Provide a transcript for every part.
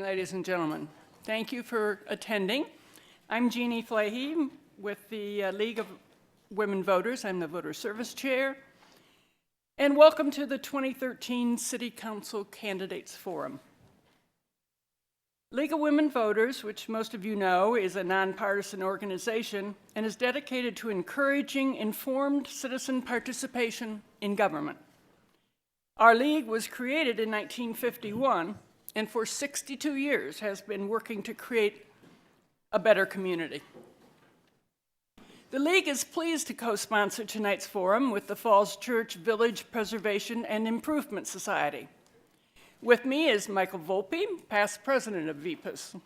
ladies and gentlemen. Thank you for attending. I'm Jeannie Flahy with the League of Women Voters. I'm the Voter Service Chair. And welcome to the 2013 City Council Candidates Forum. League of Women Voters, which most of you know, is a nonpartisan organization and is dedicated to encouraging informed citizen participation in government. Our league was created in 1951 and for 62 years has been working to create a better community. The League is pleased to co-sponsor tonight's forum with the Falls Church Village Preservation and Improvement Society. With me is Michael Volpe, past president of VPUS.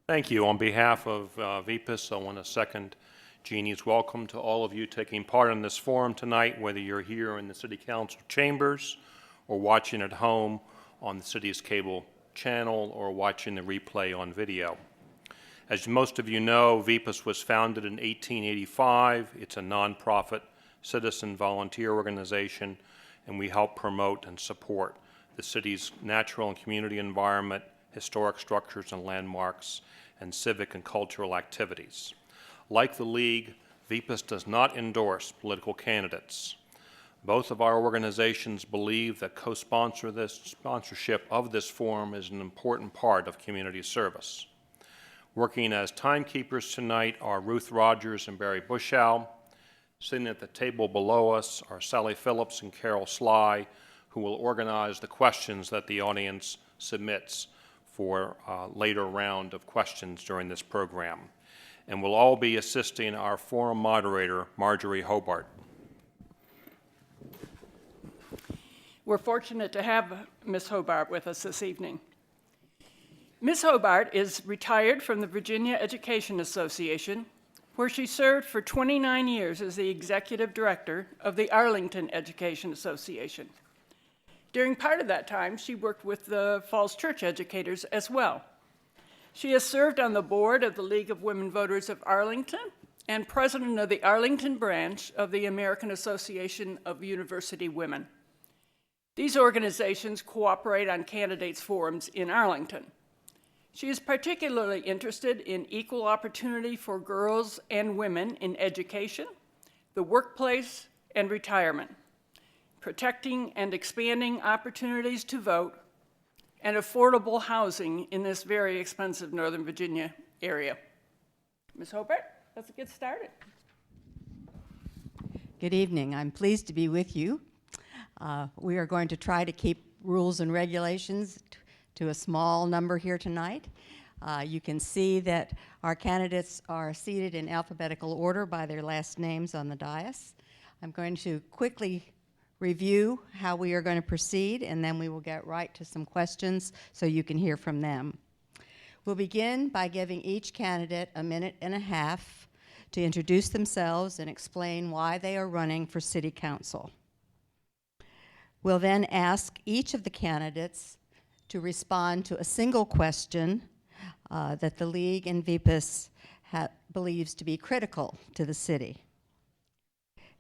Thank you. On behalf of VPUS, I want to second Jeannie's welcome to all of you taking part in this forum tonight, whether you're here in the City Council chambers or watching at home on the city's cable channel or watching the replay on video. As most of you know, VPUS was founded in 1885. It's a nonprofit citizen volunteer organization, and we help promote and support the city's natural and community environment, historic structures and landmarks, and civic and cultural activities. Like the League, VPUS does not endorse political candidates. Both of our organizations believe that sponsorship of this forum is an important part of community service. Working as timekeepers tonight are Ruth Rogers and Barry Bushow. Sitting at the table below us are Sally Phillips and Carol Sly, who will organize the questions that the audience submits for a later round of questions during this program. And we'll all be assisting our forum moderator, Marjorie Hobart. We're fortunate to have Ms. Hobart with us this evening. Ms. Hobart is retired from the Virginia Education Association, where she served for 29 years as the executive director of the Arlington Education Association. During part of that time, she worked with the Falls Church educators as well. She has served on the board of the League of Women Voters of Arlington and president of the Arlington branch of the American Association of University Women. These organizations cooperate on candidates' forums in Arlington. She is particularly interested in equal opportunity for girls and women in education, the workplace, and retirement, protecting and expanding opportunities to vote, and affordable housing in this very expensive Northern Virginia area. Ms. Hobart, let's get started. Good evening. I'm pleased to be with you. We are going to try to keep rules and regulations to a small number here tonight. You can see that our candidates are seated in alphabetical order by their last names on the dais. I'm going to quickly review how we are going to proceed, and then we will get right to some questions so you can hear from them. We'll begin by giving each candidate a minute and a half to introduce themselves and explain why they are running for City Council. We'll then ask each of the candidates to respond to a single question that the League and VPUS believes to be critical to the city.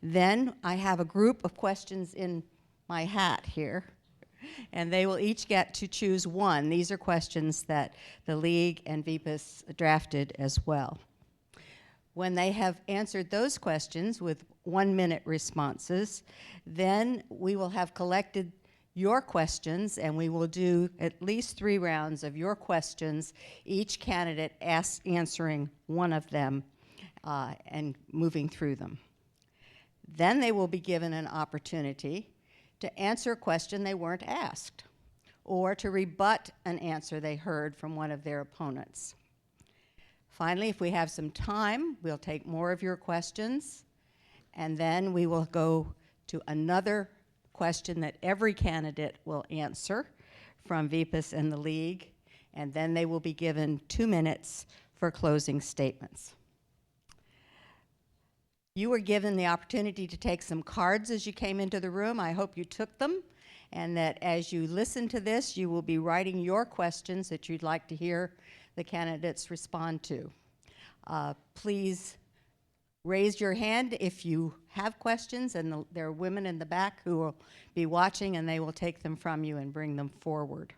Then I have a group of questions in my hat here, and they will each get to choose one. These are questions that the League and VPUS drafted as well. When they have answered those questions with 1-minute responses, then we will have collected your questions, and we will do at least 3 rounds of your questions, each candidate answering one of them and moving through them. Then they will be given an opportunity to answer a question they weren't asked, or to rebut an answer they heard from one of their opponents. Finally, if we have some time, we'll take more of your questions, and then we will go to another question that every candidate will answer from VPUS and the League, and then they will be given 2 minutes for closing statements. You were given the opportunity to take some cards as you came into the room. I hope you took them, and that as you listen to this, you will be writing your questions that you'd like to hear the candidates respond to. Please raise your hand if you have questions, and there are women in the back who will be watching, and they will take them from you and bring them forward.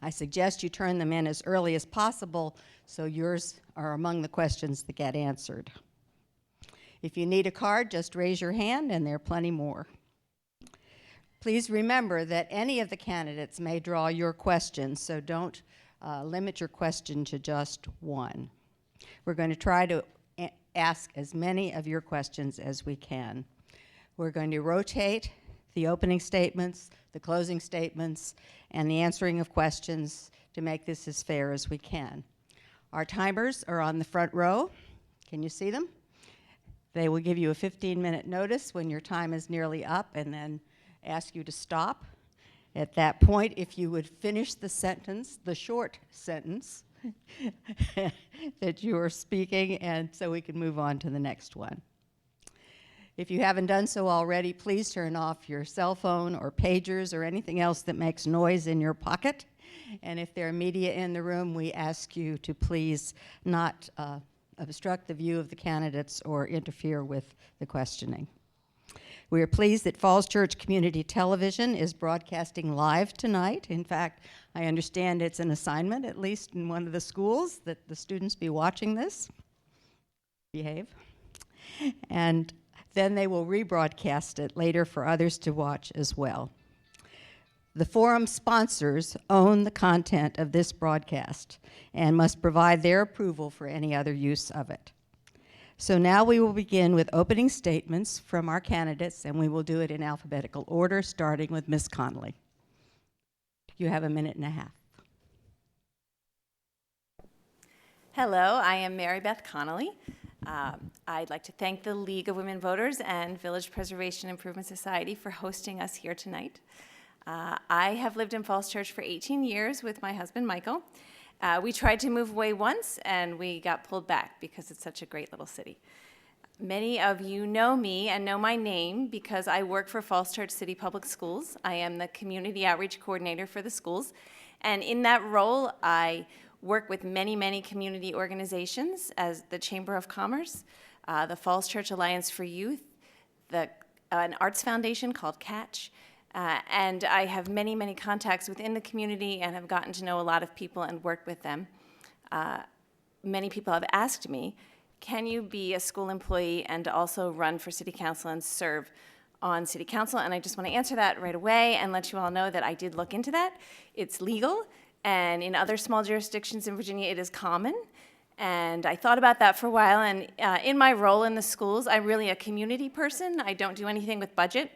I suggest you turn them in as early as possible so yours are among the questions that get answered. If you need a card, just raise your hand, and there are plenty more. Please remember that any of the candidates may draw your questions, so don't limit your question to just one. We're going to try to ask as many of your questions as we can. We're going to rotate the opening statements, the closing statements, and the answering of questions to make this as fair as we can. Our timers are on the front row. Can you see them? They will give you a 15-minute notice when your time is nearly up and then ask you to stop. At that point, if you would finish the sentence, the short sentence that you are speaking, and so we can move on to the next one. If you haven't done so already, please turn off your cell phone or pagers or anything else that makes noise in your pocket. And if there are media in the room, we ask you to please not obstruct the view of the candidates or interfere with the questioning. We are pleased that Falls Church Community Television is broadcasting live tonight. In fact, I understand it's an assignment, at least in one of the schools, that the students be watching this. Behave. And then they will rebroadcast it later for others to watch as well. The forum sponsors own the content of this broadcast and must provide their approval for any other use of it. So now we will begin with opening statements from our candidates, and we will do it in alphabetical order, starting with Ms. Connolly. You have a minute and a half. Hello, I am Mary Beth Connolly. I'd like to thank the League of Women Voters and Village Preservation Improvement Society for hosting us here tonight. I have lived in Falls Church for 18 years with my husband, Michael. We tried to move away once, and we got pulled back because it's such a great little city. Many of you know me and know my name because I work for Falls Church City Public Schools. I am the Community Outreach Coordinator for the schools, and in that role, I work with many, many community organizations as the Chamber of Commerce, the Falls Church Alliance for Youth, an arts foundation called Catch, and I have many, many contacts within the community and have gotten to know a lot of people and work with them. Many people have asked me, can you be a school employee and also run for city council and serve on city council? And I just want to answer that right away and let you all know that I did look into that. It's legal, and in other small jurisdictions in Virginia, it is common. And I thought about that for a while, and in my role in the schools, I'm really a community person. I don't do anything with budget,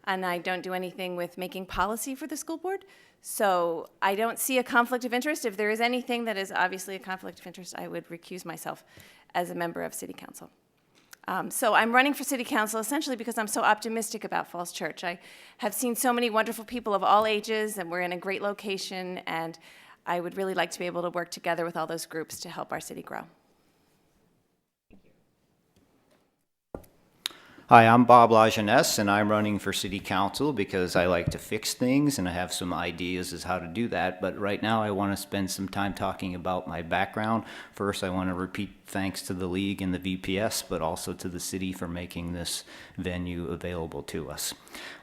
and I don't do anything with making policy for the school board. So I don't see a conflict of interest. If there is anything that is obviously a conflict of interest, I would recuse myself as a member of city council. So I'm running for city council essentially because I'm so optimistic about Falls Church. I have seen so many wonderful people of all ages, and we're in a great location, and I would really like to be able to work together with all those groups to help our city grow. Hi, I'm Bob Lajeunesse, and I'm running for city council because I like to fix things and I have some ideas as how to do that. But right now I want to spend some time talking about my background. First, I want to repeat thanks to the League and the VPS, but also to the city for making this venue available to us.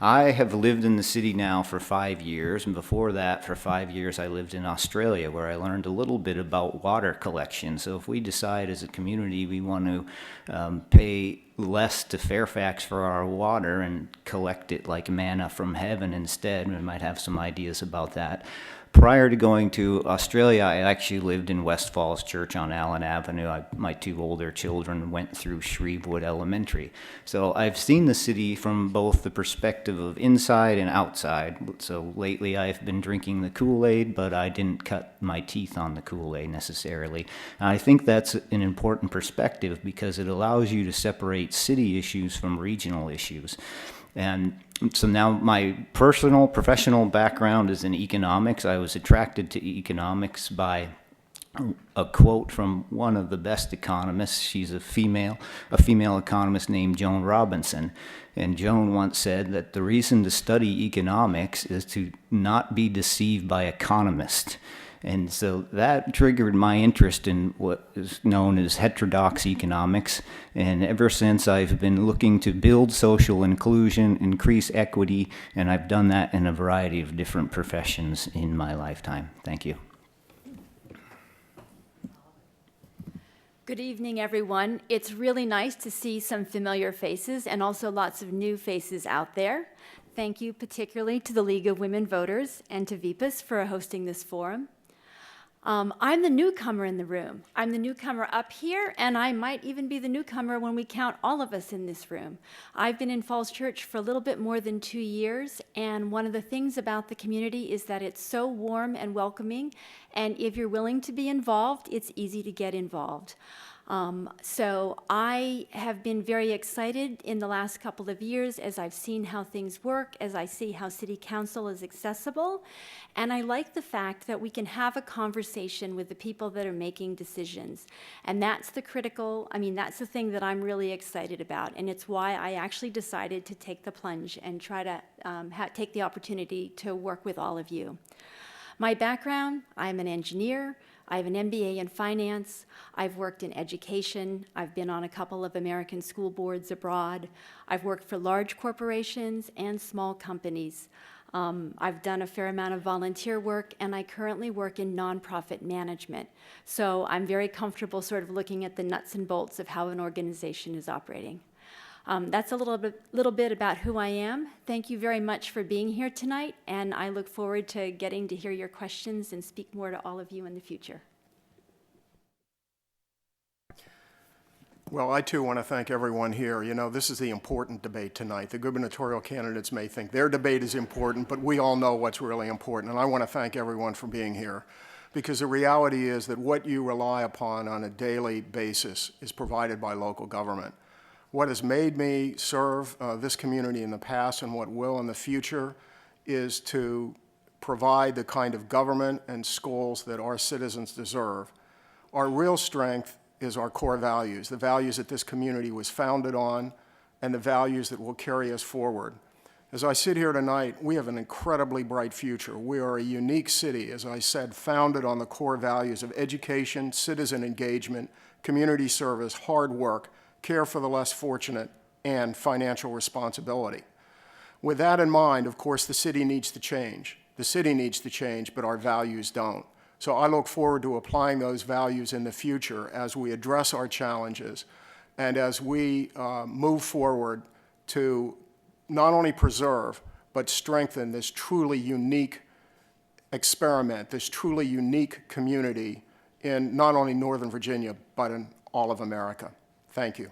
I have lived in the city now for 5 years, and before that, for 5 years, I lived in Australia, where I learned a little bit about water collection. So if we decide as a community we want to pay less to Fairfax for our water and collect it like manna from heaven instead, we might have some ideas about that. Prior to going to Australia, I actually lived in West Falls Church on Allen Avenue. My two older children went through Shrevewood Elementary. So I've seen the city from both the perspective of inside and outside. So lately I've been drinking the Kool-Aid, but I didn't cut my teeth on the Kool-Aid necessarily. And I think that's an important perspective because it allows you to separate city issues from regional issues. And so now my professional background is in economics. I was attracted to economics by a quote from one of the best economists. She's a female economist named Joan Robinson. And Joan once said that the reason to study economics is to not be deceived by economists. And so that triggered my interest in what is known as heterodox economics. And ever since, I've been looking to build social inclusion, increase equity, and I've done that in a variety of different professions in my lifetime. Thank you. Good evening, everyone. It's really nice to see some familiar faces and also lots of new faces out there. Thank you particularly to the League of Women Voters and to VPUS for hosting this forum. I'm the newcomer in the room. I'm the newcomer up here, and I might even be the newcomer when we count all of us in this room. I've been in Falls Church for a little bit more than 2 years, and one of the things about the community is that it's so warm and welcoming, and if you're willing to be involved, it's easy to get involved. So I have been very excited in the last couple of years as I've seen how things work, as I see how City Council is accessible, and I like the fact that we can have a conversation with the people that are making decisions. And that's the that's the thing that I'm really excited about, and it's why I actually decided to take the plunge and try to take the opportunity to work with all of you. My background, I'm an engineer. I have an MBA in finance. I've worked in education. I've been on a couple of American school boards abroad. I've worked for large corporations and small companies. I've done a fair amount of volunteer work, and I currently work in nonprofit management. So I'm very comfortable sort of looking at the nuts and bolts of how an organization is operating. That's a little bit about who I am. Thank you very much for being here tonight, and I look forward to getting to hear your questions and speak more to all of you in the future. Well, I too want to thank everyone here. You know, this is the important debate tonight. The gubernatorial candidates may think their debate is important, but we all know what's really important, and I want to thank everyone for being here, because the reality is that what you rely upon on a daily basis is provided by local government. What has made me serve this community in the past and what will in the future is to provide the kind of government and schools that our citizens deserve. Our real strength is our core values, the values that this community was founded on and the values that will carry us forward. As I sit here tonight, we have an incredibly bright future. We are a unique city, as I said, founded on the core values of education, citizen engagement, community service, hard work, care for the less fortunate, and financial responsibility. With that in mind, of course, the city needs to change. The city needs to change, but our values don't. So I look forward to applying those values in the future as we address our challenges and as we move forward to not only preserve, but strengthen this truly unique experiment, this truly unique community in not only Northern Virginia, but in all of America. Thank you.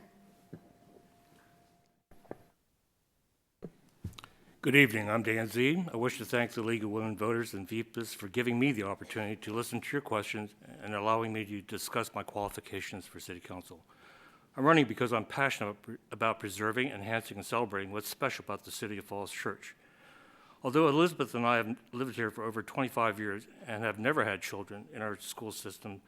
Good evening. I'm Dan Z. I wish to thank the League of Women Voters and VPUS for giving me the opportunity to listen to your questions and allowing me to discuss my qualifications for City Council. I'm running because I'm passionate about preserving, enhancing, and celebrating what's special about the City of Falls Church. Although Elizabeth and I have lived here for over 25 years and have never had children in our school system,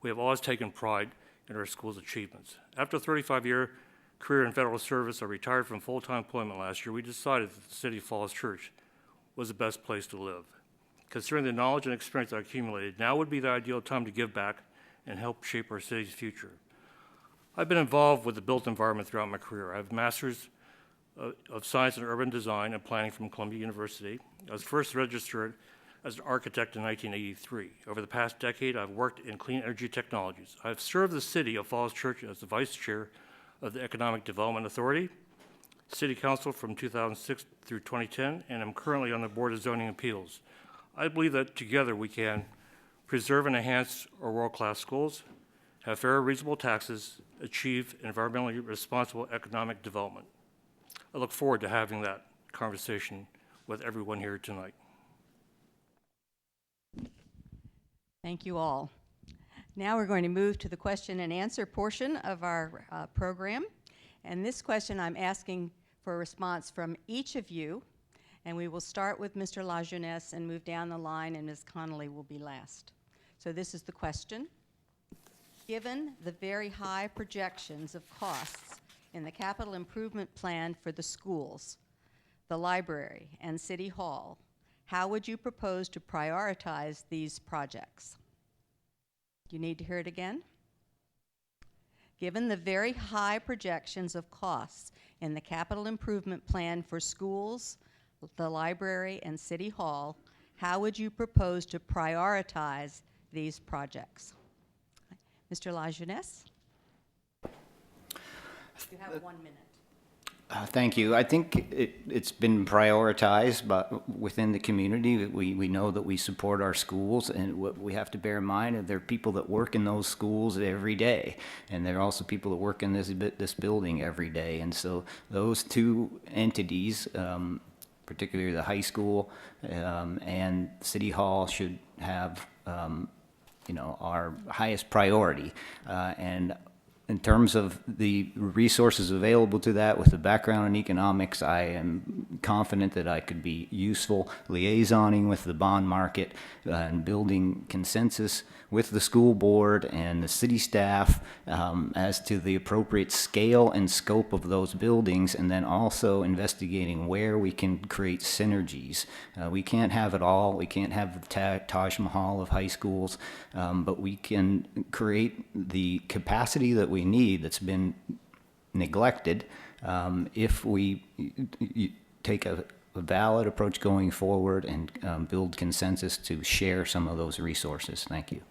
we have always taken pride in our school's achievements. After a 35-year career in federal service, I retired from full-time employment last year. We decided that the City of Falls Church was the best place to live. Considering the knowledge and experience I accumulated, now would be the ideal time to give back and help shape our city's future. I've been involved with the built environment throughout my career. I have a master's of science in urban design and planning from Columbia University. I was first registered as an architect in 1983. Over the past decade, I've worked in clean energy technologies. I've served the City of Falls Church as the vice chair of the Economic Development Authority, City Council from 2006 through 2010, and I'm currently on the Board of Zoning Appeals. I believe that together we can preserve and enhance our world-class schools, have fair, reasonable taxes, achieve environmentally responsible economic development. I look forward to having that conversation with everyone here tonight. Thank you all. Now we're going to move to the question and answer portion of our program. And this question I'm asking for a response from each of you. And we will start with Mr. LaJeunesse and move down the line, and Ms. Connolly will be last. So this is the question. Given the very high projections of costs in the capital improvement plan for the schools, the library, and City Hall, how would you propose to prioritize these projects? Do you need to hear it again? Given the very high projections of costs in the capital improvement plan for schools, the library, and City Hall, how would you propose to prioritize these projects? Mr. LaJeunesse? You have 1 minute. Thank you. I think it's been prioritized, but within the community, we know that we support our schools, and what we have to bear in mind is there are people that work in those schools every day, and there are also people that work in this building every day, and so those two entities, particularly the high school and City Hall, should have our highest priority, and in terms of the resources available to that, with the background in economics, I am confident that I could be useful liaisoning with the bond market and building consensus with the school board and the city staff as to the appropriate scale and scope of those buildings, and then also investigating where we can create synergies. We can't have it all. We can't have the Taj Mahal of high schools, but we can create the capacity that we need that's been neglected if we take a valid approach going forward and build consensus to share some of those resources. Thank you.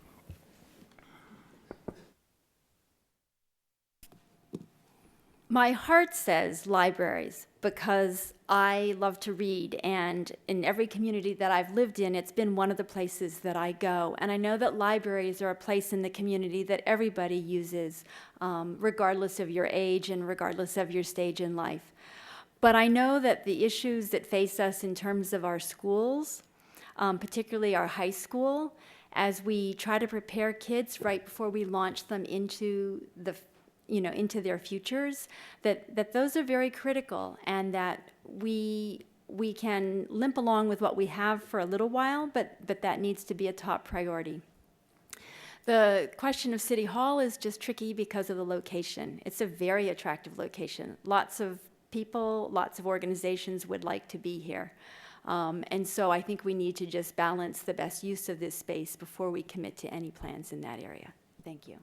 My heart says libraries because I love to read, and in every community that I've lived in, it's been one of the places that I go. And I know that libraries are a place in the community that everybody uses, regardless of your age and regardless of your stage in life. But I know that the issues that face us in terms of our schools, particularly our high school, as we try to prepare kids right before we launch them into into their futures, that those are very critical, and that we can limp along with what we have for a little while, but that needs to be a top priority. The question of City Hall is just tricky because of the location. It's a very attractive location. Lots of people, lots of organizations would like to be here. And so I think we need to just balance the best use of this space before we commit to any plans in that area. Thank you.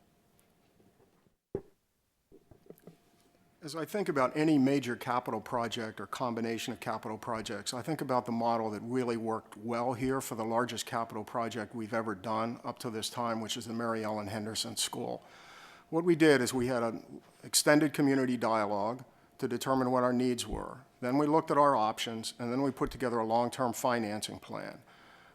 As I think about any major capital project or combination of capital projects, I think about the model that really worked well here for the largest capital project we've ever done up to this time, which is the Mary Ellen Henderson School. What we did is we had an extended community dialogue to determine what our needs were. Then we looked at our options, and then we put together a long-term financing plan.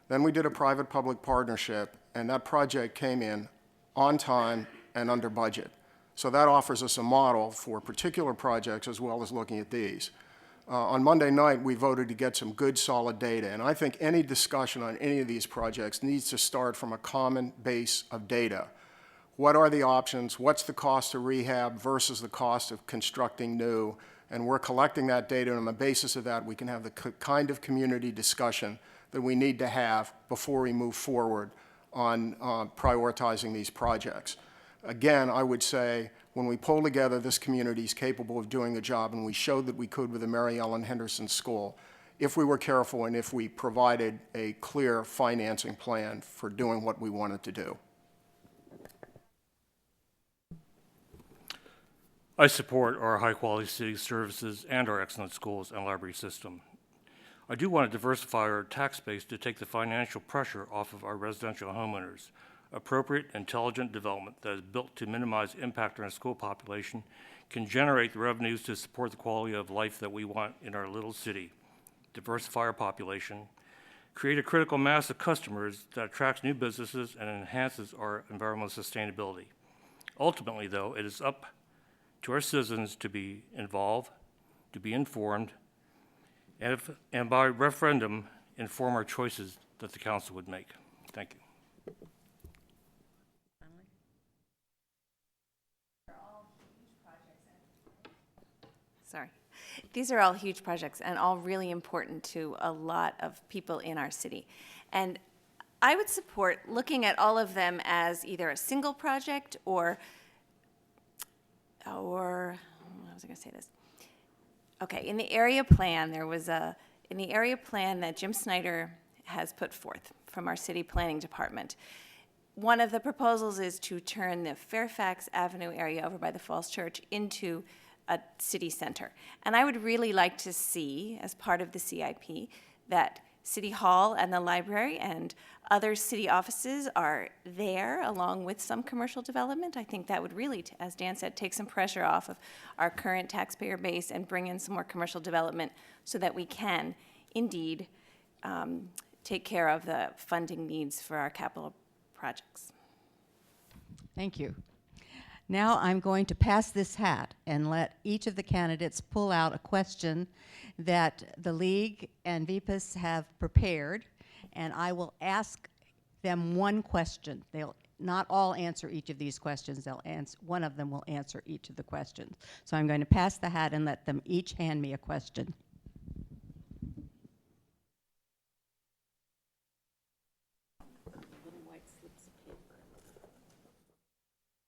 Then we did a private-public partnership, and that project came in on time and under budget. So that offers us a model for particular projects as well as looking at these. On Monday night, we voted to get some good, solid data, and I think any discussion on any of these projects needs to start from a common base of data. What are the options? What's the cost to rehab versus the cost of constructing new? And we're collecting that data, and on the basis of that, we can have the kind of community discussion that we need to have before we move forward on prioritizing these projects. Again, I would say when we pull together, this community is capable of doing the job, and we showed that we could with the Mary Ellen Henderson School if we were careful and if we provided a clear financing plan for doing what we wanted to do. I support our high-quality city services and our excellent schools and library system. I do want to diversify our tax base to take the financial pressure off of our residential homeowners. Appropriate, intelligent development that is built to minimize impact on our school population can generate the revenues to support the quality of life that we want in our little city, diversify our population, create a critical mass of customers that attracts new businesses and enhances our environmental sustainability. Ultimately, though, it is up to our citizens to be involved, to be informed, and by referendum, inform our choices that the council would make. Thank you. Sorry. These are all huge projects and all really important to a lot of people in our city. And I would support looking at all of them as either a single project or how was I going to say this? Okay, in the area plan, there was in the area plan that Jim Snyder has put forth from our city planning department. One of the proposals is to turn the Fairfax Avenue area over by the Falls Church into a city center. And I would really like to see, as part of the CIP, that City Hall and the library and other city offices are there along with some commercial development. I think that would really, as Dan said, take some pressure off of our current taxpayer base and bring in some more commercial development so that we can indeed take care of the funding needs for our capital projects. Thank you. Now I'm going to pass this hat and let each of the candidates pull out a question that the League and VPUS have prepared, and I will ask them one question. They'll not all answer each of these questions. One of them will answer each of the questions. So I'm going to pass the hat and let them each hand me a question.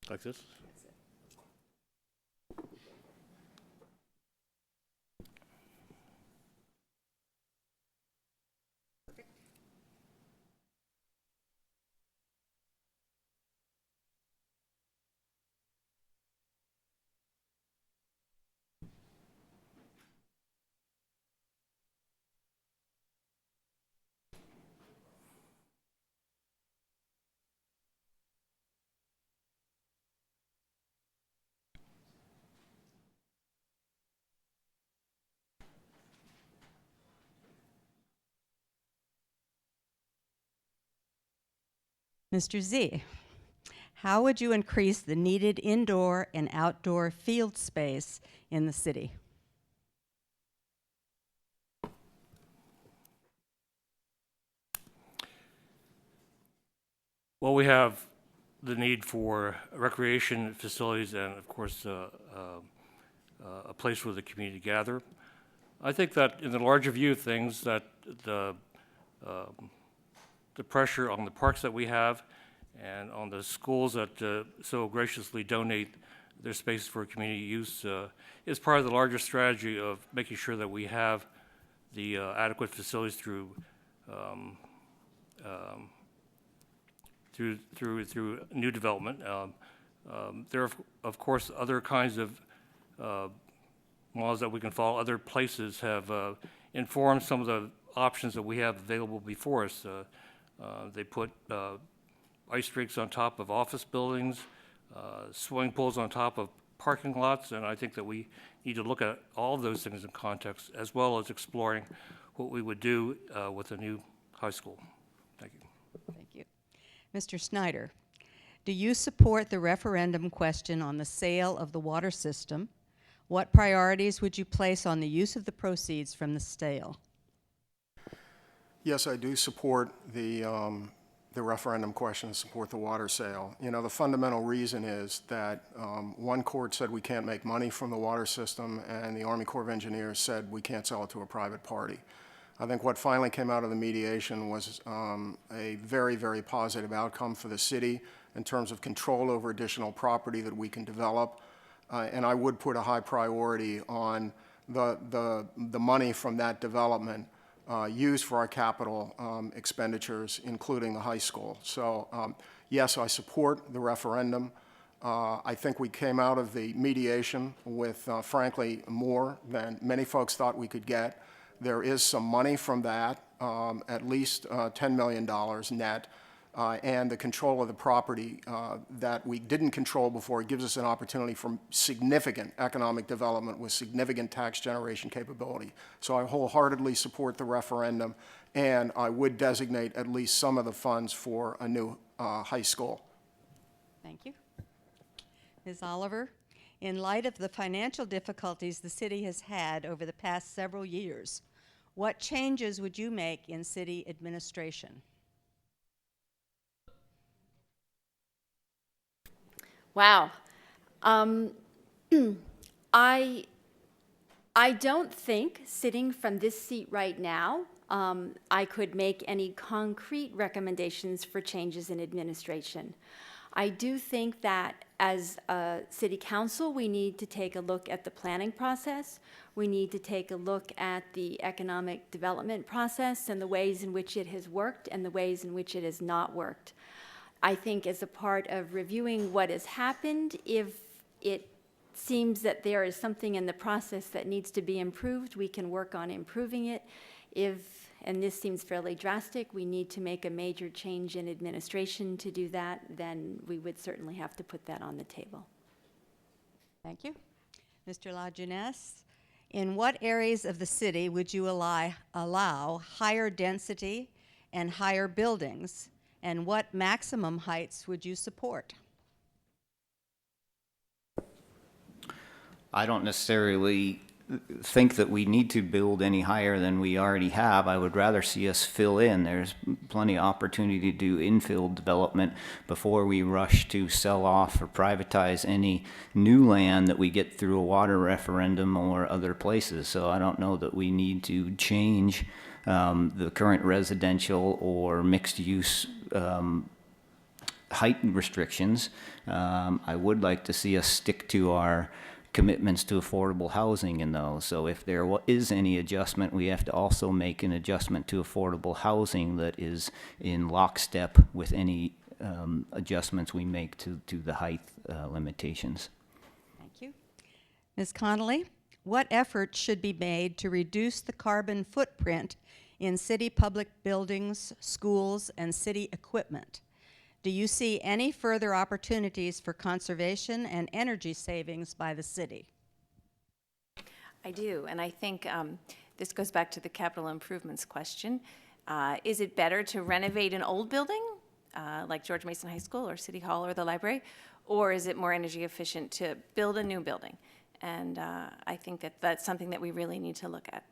Like this? Mr. Z, how would you increase the needed indoor and outdoor field space in the city? Well, we have the need for recreation facilities and, of course, a place where the community gather. I think that in the larger view of things, that the pressure on the parks that we have and on the schools that so graciously donate their space for community use is part of the larger strategy of making sure that we have the adequate facilities through new development. There are, of course, other kinds of laws that we can follow. Other places have informed some of the options that we have available before us. They put ice rinks on top of office buildings, swimming pools on top of parking lots, and I think that we need to look at all of those things in context, as well as exploring what we would do with a new high school. Thank you. Thank you. Mr. Snyder, do you support the referendum question on the sale of the water system? What priorities would you place on the use of the proceeds from the sale? Yes, I do support the referendum question, support the water sale. You know, the fundamental reason is that one court said we can't make money from the water system, and the Army Corps of Engineers said we can't sell it to a private party. I think what finally came out of the mediation was a very, very positive outcome for the city in terms of control over additional property that we can develop. And I would put a high priority on the money from that development used for our capital expenditures, including the high school. So yes, I support the referendum. I think we came out of the mediation with, frankly, more than many folks thought we could get. There is some money from that, at least $10 million net, and the control of the property that we didn't control before gives us an opportunity for significant economic development with significant tax generation capability. So I wholeheartedly support the referendum, and I would designate at least some of the funds for a new high school. Thank you. Ms. Oliver, in light of the financial difficulties the city has had over the past several years, what changes would you make in city administration? Wow. I don't think, sitting from this seat right now, I could make any concrete recommendations for changes in administration. I do think that as a city council, we need to take a look at the planning process. We need to take a look at the economic development process and the ways in which it has worked and the ways in which it has not worked. I think as a part of reviewing what has happened, if it seems that there is something in the process that needs to be improved, we can work on improving it. If, and this seems fairly drastic, we need to make a major change in administration to do that, then we would certainly have to put that on the table. Thank you. Mr. LaJeunesse, in what areas of the city would you allow higher density and higher buildings, and what maximum heights would you support? I don't necessarily think that we need to build any higher than we already have. I would rather see us fill in. There's plenty of opportunity to do infill development before we rush to sell off or privatize any new land that we get through a water referendum or other places. So I don't know that we need to change the current residential or mixed use height restrictions. I would like to see us stick to our commitments to affordable housing in those. So if there is any adjustment, we have to also make an adjustment to affordable housing that is in lockstep with any adjustments we make to the height limitations. Thank you. Ms. Connolly, what efforts should be made to reduce the carbon footprint in city public buildings, schools, and city equipment? Do you see any further opportunities for conservation and energy savings by the city? I do, and I think this goes back to the capital improvements question. Is it better to renovate an old building, like George Mason High School or City Hall or the library, or is it more energy efficient to build a new building? And I think that that's something that we really need to look at.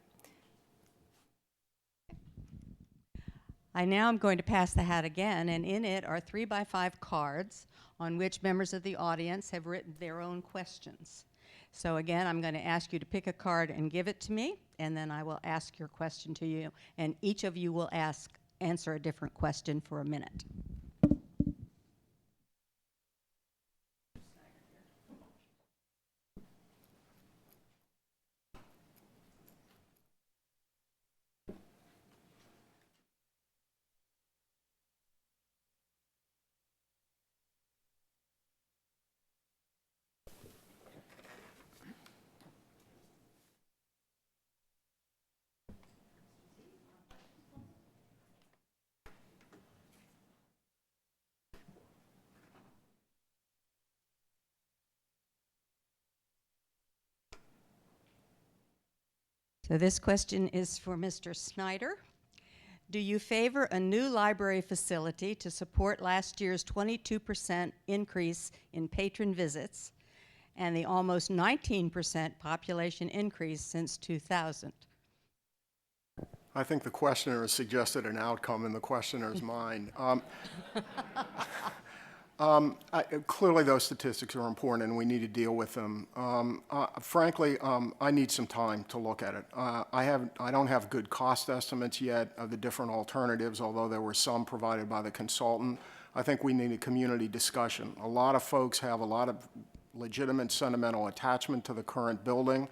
I now am going to pass the hat again, and in it are 3x5 cards on which members of the audience have written their own questions. So again, I'm going to ask you to pick a card and give it to me, and then I will ask your question to you, and each of you will answer a different question for a minute. So this question is for Mr. Snyder. Do you favor a new library facility to support last year's 22% increase in patron visits and the almost 19% population increase since 2000? I think the questioner has suggested an outcome in the questioner's mind. Clearly, those statistics are important, and we need to deal with them. Frankly, I need some time to look at it. I don't have good cost estimates yet of the different alternatives, although there were some provided by the consultant. I think we need a community discussion. A lot of folks have a lot of legitimate sentimental attachment to the current building.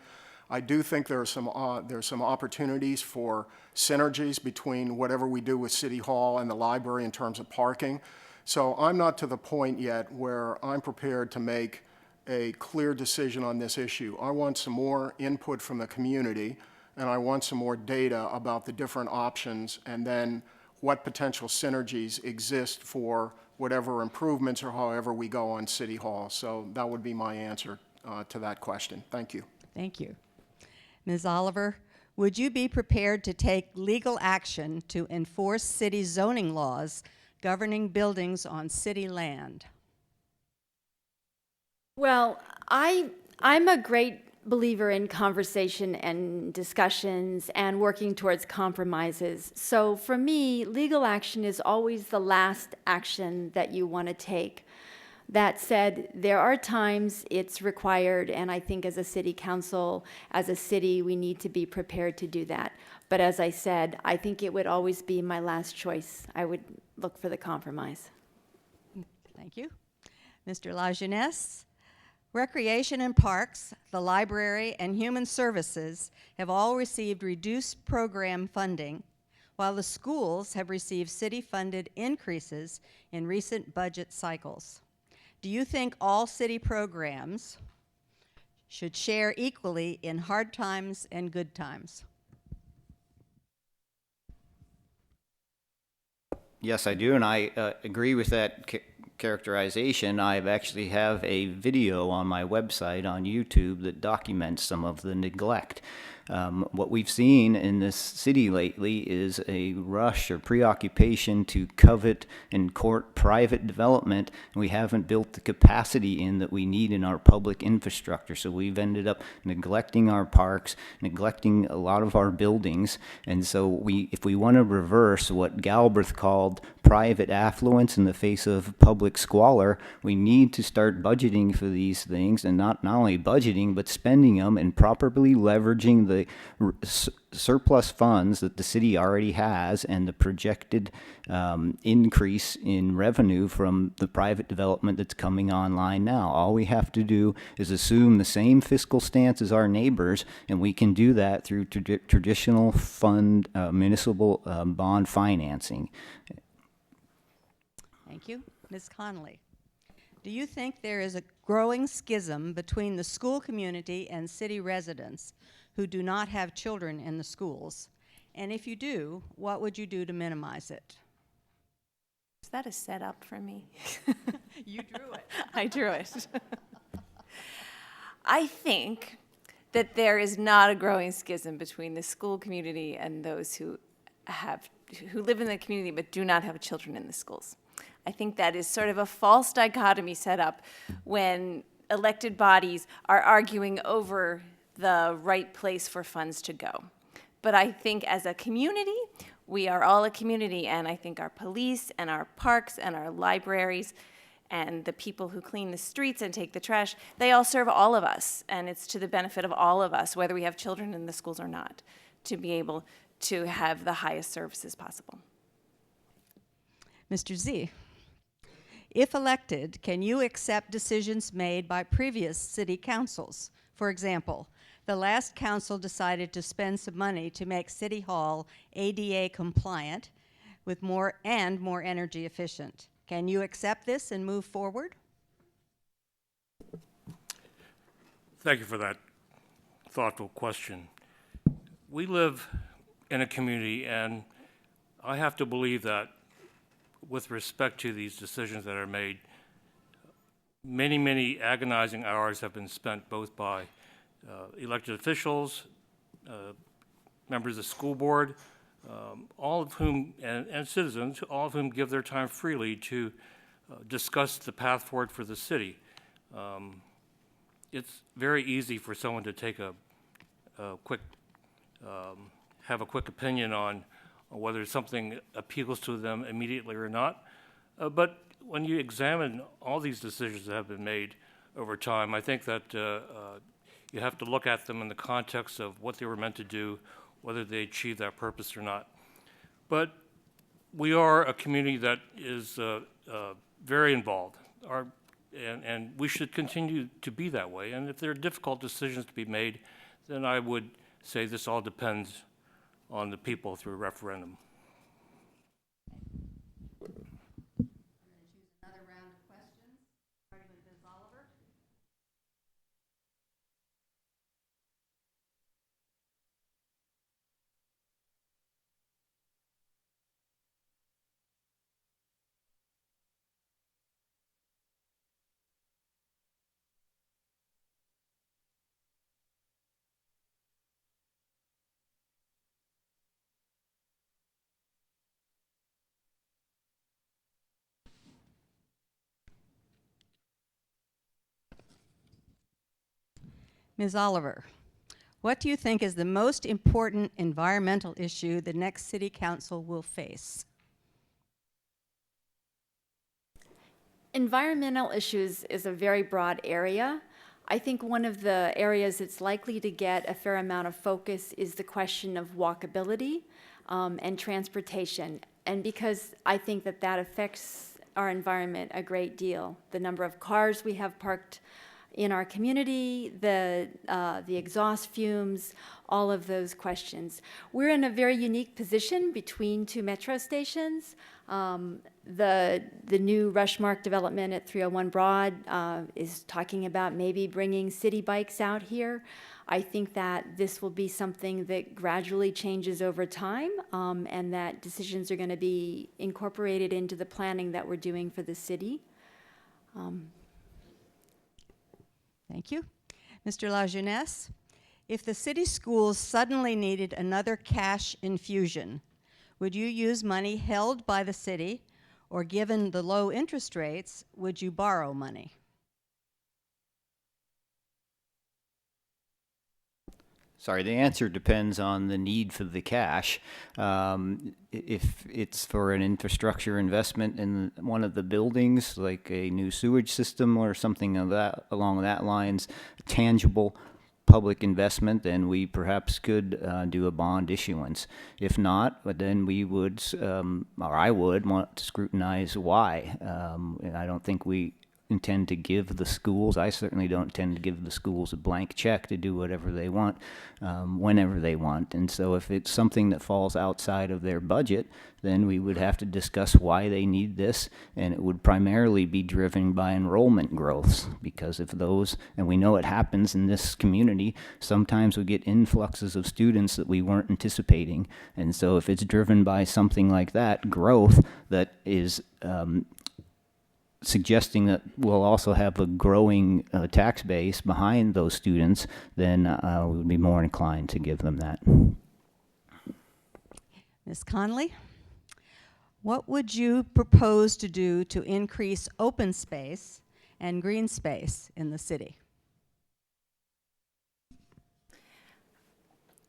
I do think there's some opportunities for synergies between whatever we do with City Hall and the library in terms of parking. So I'm not to the point yet where I'm prepared to make a clear decision on this issue. I want some more input from the community, and I want some more data about the different options and then what potential synergies exist for whatever improvements or however we go on City Hall. So that would be my answer to that question. Thank you. Thank you. Ms. Oliver, would you be prepared to take legal action to enforce city zoning laws governing buildings on city land? Well, I'm a great believer in conversation and discussions and working towards compromises. So for me, legal action is always the last action that you want to take. That said, there are times it's required, and I think as a city council, as a city, we need to be prepared to do that. But as I said, I think it would always be my last choice. I would look for the compromise. Thank you. Mr. Lajeunesse, Recreation and Parks, the Library, and Human Services have all received reduced program funding, while the schools have received city-funded increases in recent budget cycles. Do you think all city programs should share equally in hard times and good times? Yes, I do, and I agree with that characterization. I actually have a video on my website on YouTube that documents some of the neglect. What we've seen in this city lately is a rush or preoccupation to covet and court private development, and we haven't built the capacity in that we need in our public infrastructure. So we've ended up neglecting our parks, neglecting a lot of our buildings, and so if we want to reverse what Galbraith called private affluence in the face of public squalor, we need to start budgeting for these things, and not only budgeting, but spending them and properly leveraging the surplus funds that the city already has and the projected increase in revenue from the private development that's coming online now. All we have to do is assume the same fiscal stance as our neighbors, and we can do that through traditional fund municipal bond financing. Thank you. Ms. Connolly, do you think there is a growing schism between the school community and city residents who do not have children in the schools? And if you do, what would you do to minimize it? Is that a setup for me? You drew it. I drew it. I think that there is not a growing schism between the school community and those who live in the community but do not have children in the schools. I think that is sort of a false dichotomy set up when elected bodies are arguing over the right place for funds to go. But I think as a community, we are all a community, and I think our police and our parks and our libraries and the people who clean the streets and take the trash, they all serve all of us, and it's to the benefit of all of us, whether we have children in the schools or not, to be able to have the highest services possible. Mr. Z, if elected, can you accept decisions made by previous city councils? For example, the last council decided to spend some money to make City Hall ADA compliant with more energy efficient. Can you accept this and move forward? Thank you for that thoughtful question. We live in a community, and I have to believe that with respect to these decisions that are made, many, many agonizing hours have been spent both by elected officials, members of the school board, all of whom, and citizens, all of whom give their time freely to discuss the path forward for the city. It's very easy for someone to take have a quick opinion on whether something appeals to them immediately or not. But when you examine all these decisions that have been made over time, I think that you have to look at them in the context of what they were meant to do, whether they achieve that purpose or not. But we are a community that is very involved, and we should continue to be that way. And if there are difficult decisions to be made, then I would say this all depends on the people through a referendum. Another round of questions, starting with Ms. Oliver. Ms. Oliver, what do you think is the most important environmental issue the next City Council will face? Environmental issues is a very broad area. I think one of the areas it's likely to get a fair amount of focus is the question of walkability and transportation. And because I think that affects our environment a great deal. The number of cars we have parked in our community, the exhaust fumes, all of those questions. We're in a very unique position between two metro stations. The new Rushmark development at 301 Broad is talking about maybe bringing city bikes out here. I think that this will be something that gradually changes over time, and that decisions are going to be incorporated into the planning that we're doing for the city. Thank you. Mr. Lajeunesse, if the city schools suddenly needed another cash infusion, would you use money held by the city, or given the low interest rates, would you borrow money? Sorry, the answer depends on the need for the cash. If it's for an infrastructure investment in one of the buildings, like a new sewage system or something of that along that lines, tangible public investment, then we perhaps could do a bond issuance. If not, but then we would, or I would, want to scrutinize why. And I don't think we intend to give the schools, I certainly don't intend to give the schools a blank check to do whatever they want, whenever they want. And so if it's something that falls outside of their budget, then we would have to discuss why they need this, and it would primarily be driven by enrollment growths, because if those, and we know it happens in this community, sometimes we get influxes of students that we weren't anticipating. And so if it's driven by something like that, growth that is suggesting that we'll also have a growing tax base behind those students, then we would be more inclined to give them that. Ms. Conley, what would you propose to do to increase open space and green space in the city?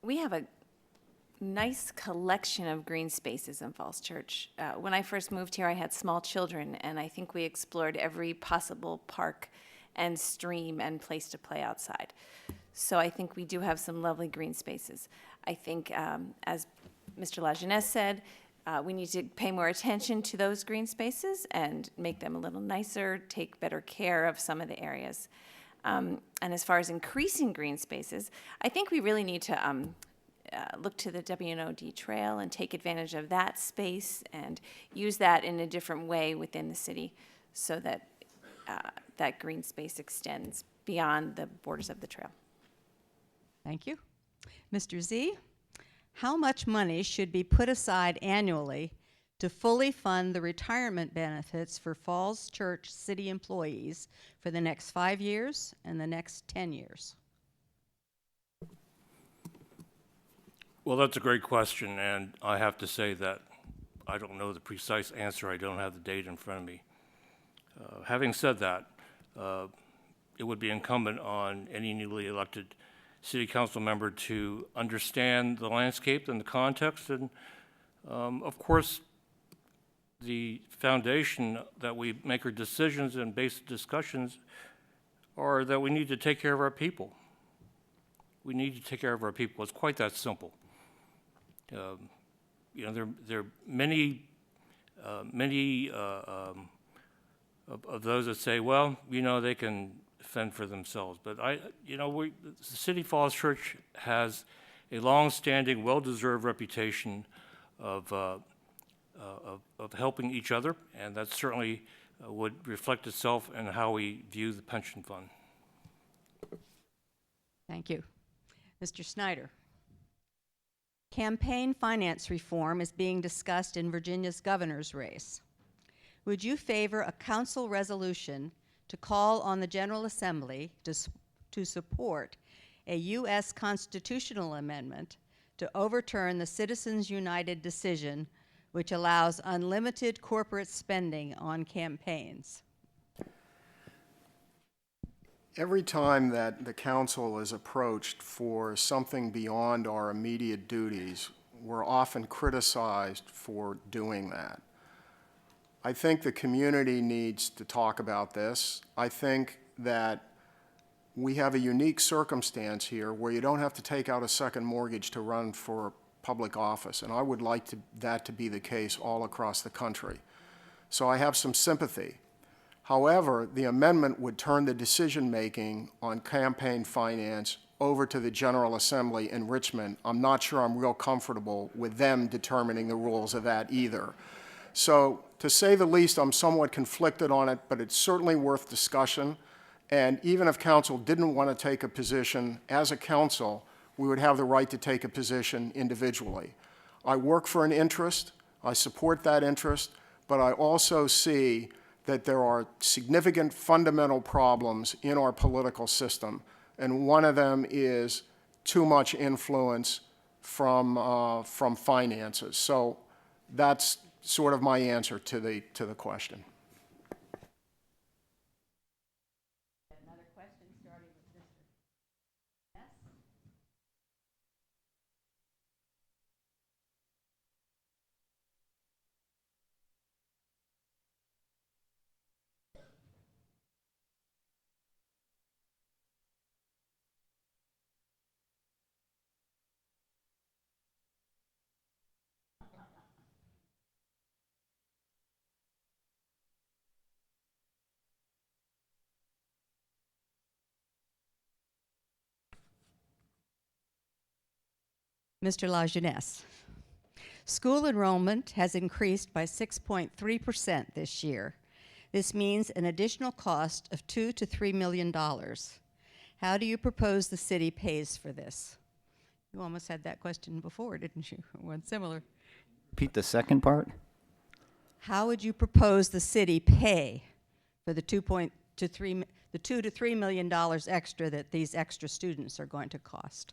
We have a nice collection of green spaces in Falls Church. When I first moved here, I had small children, and I think we explored every possible park and stream and place to play outside. So I think we do have some lovely green spaces. I think, as Mr. Lajeunesse said, we need to pay more attention to those green spaces and make them a little nicer, take better care of some of the areas. And as far as increasing green spaces, I think we really need to look to the WNOD trail and take advantage of that space and use that in a different way within the city so that that green space extends beyond the borders of the trail. Thank you. Mr. Z, how much money should be put aside annually to fully fund the retirement benefits for Falls Church city employees for the next 5 years and the next 10 years? Well, that's a great question, and I have to say that I don't know the precise answer. I don't have the data in front of me. Having said that, it would be incumbent on any newly elected city council member to understand the landscape and the context, and of course, the foundation that we make our decisions and basic discussions are that we need to take care of our people. We need to take care of our people. It's quite that simple. You know, there are many of those that say, well, you know, they can fend for themselves. But the City Falls Church has a long-standing, well-deserved reputation of helping each other, and that certainly would reflect itself in how we view the pension fund. Thank you. Mr. Snyder. Campaign finance reform is being discussed in Virginia's governor's race. Would you favor a council resolution to call on the General Assembly to support a U.S. constitutional amendment to overturn the Citizens United decision, which allows unlimited corporate spending on campaigns? Every time that the council is approached for something beyond our immediate duties, we're often criticized for doing that. I think the community needs to talk about this. I think that we have a unique circumstance here where you don't have to take out a second mortgage to run for public office, and I would like that to be the case all across the country. So I have some sympathy. However, the amendment would turn the decision-making on campaign finance over to the General Assembly in Richmond. I'm not sure I'm real comfortable with them determining the rules of that either. So, to say the least, I'm somewhat conflicted on it, but it's certainly worth discussion. And even if council didn't want to take a position as a council, we would have the right to take a position individually. I work for an interest, I support that interest, but I also see that there are significant fundamental problems in our political system, and one of them is too much influence from finances. So that's sort of my answer to the question. Another question starting with Mr. Ness. Mr. LaJeunesse, school enrollment has increased by 6.3% this year. This means an additional cost of $2 to $3 million. How do you propose the city pays for this? You almost had that question before, didn't you? One similar. Repeat the second part? How would you propose the city pay for the $2 to $3 million extra that these extra students are going to cost?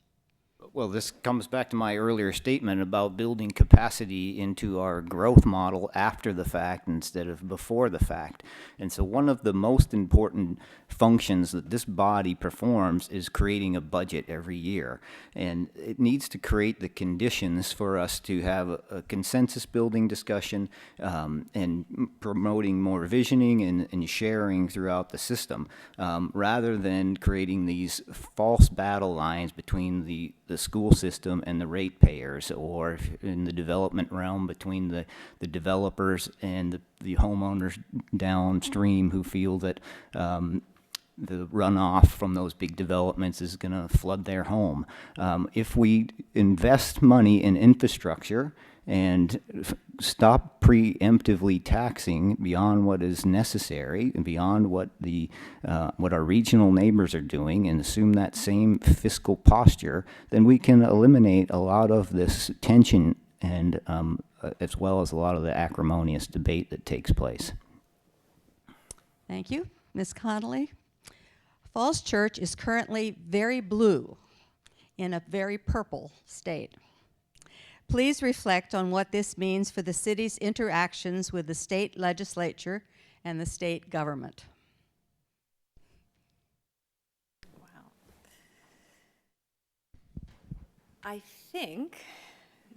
Well, this comes back to my earlier statement about building capacity into our growth model after the fact instead of before the fact. And so one of the most important functions that this body performs is creating a budget every year. And it needs to create the conditions for us to have a consensus building discussion and promoting more visioning and sharing throughout the system, rather than creating these false battle lines between the school system and the ratepayers, or in the development realm between the developers and the homeowners downstream who feel that the runoff from those big developments is going to flood their home. If we invest money in infrastructure and stop preemptively taxing beyond what is necessary and beyond what what our regional neighbors are doing, and assume that same fiscal posture, then we can eliminate a lot of this tension and as well as a lot of the acrimonious debate that takes place. Thank you. Ms. Connolly? Falls Church is currently very blue in a very purple state. Please reflect on what this means for the city's interactions with the state legislature and the state government. Wow. I think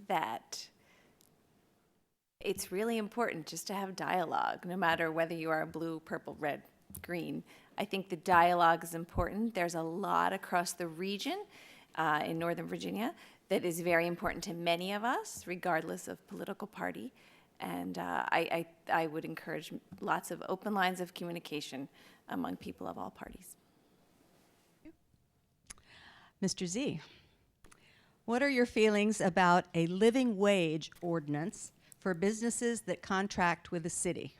that it's really important just to have dialogue, no matter whether you are blue, purple, red, green. I think the dialogue is important. There's a lot across the region in Northern Virginia that is very important to many of us, regardless of political party. And I would encourage lots of open lines of communication among people of all parties. Mr. Z, what are your feelings about a living wage ordinance for businesses that contract with the city?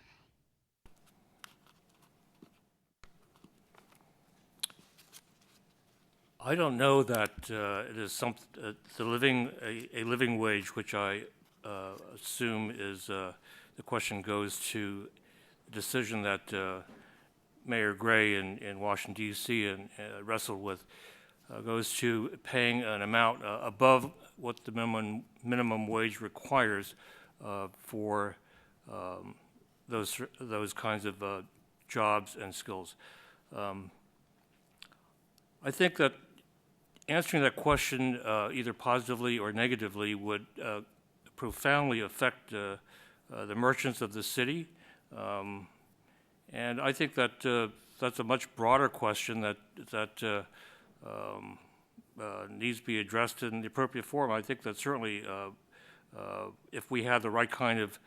I don't know that it is a living wage, which I assume is the question goes to the decision that Mayor Gray in Washington D.C. and wrestled with, goes to paying an amount above what the minimum wage requires for those kinds of jobs and skills. I think that answering that question either positively or negatively would profoundly affect the merchants of the city. And I think that that's a much broader question that needs to be addressed in the appropriate form. I think that certainly if we have the right kind of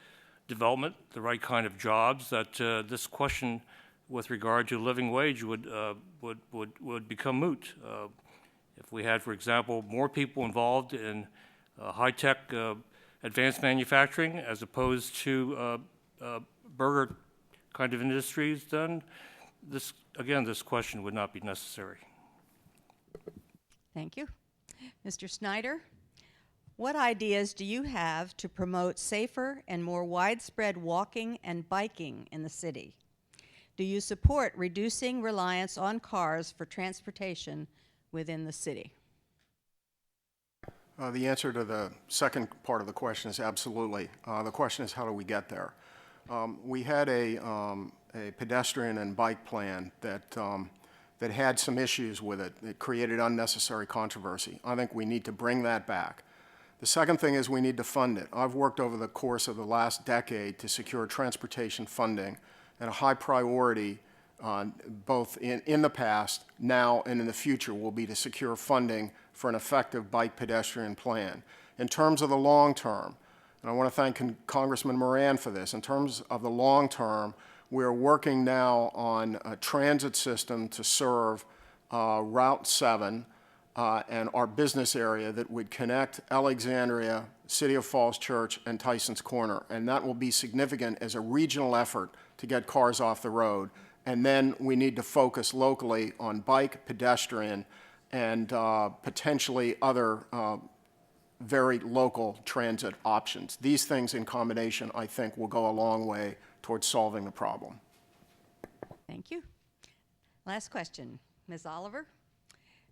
development, the right kind of jobs, that this question with regard to living wage would become moot. If we had, for example, more people involved in high-tech advanced manufacturing as opposed to burger kind of industries, then this question would not be necessary. Thank you. Mr. Snyder, what ideas do you have to promote safer and more widespread walking and biking in the city? Do you support reducing reliance on cars for transportation within the city? The answer to the second part of the question is absolutely. The question is, how do we get there? We had a pedestrian and bike plan that had some issues with it. It created unnecessary controversy. I think we need to bring that back. The second thing is we need to fund it. I've worked over the course of the last decade to secure transportation funding, and a high priority both in the past, now, and in the future will be to secure funding for an effective bike pedestrian plan. In terms of the long term, and I want to thank Congressman Moran for this, in terms of the long term, we're working now on a transit system to serve Route 7 and our business area that would connect Alexandria, City of Falls Church, and Tyson's Corner. And that will be significant as a regional effort to get cars off the road. And then we need to focus locally on bike, pedestrian, and potentially other very local transit options. These things in combination, I think, will go a long way towards solving the problem. Thank you. Last question. Ms. Oliver,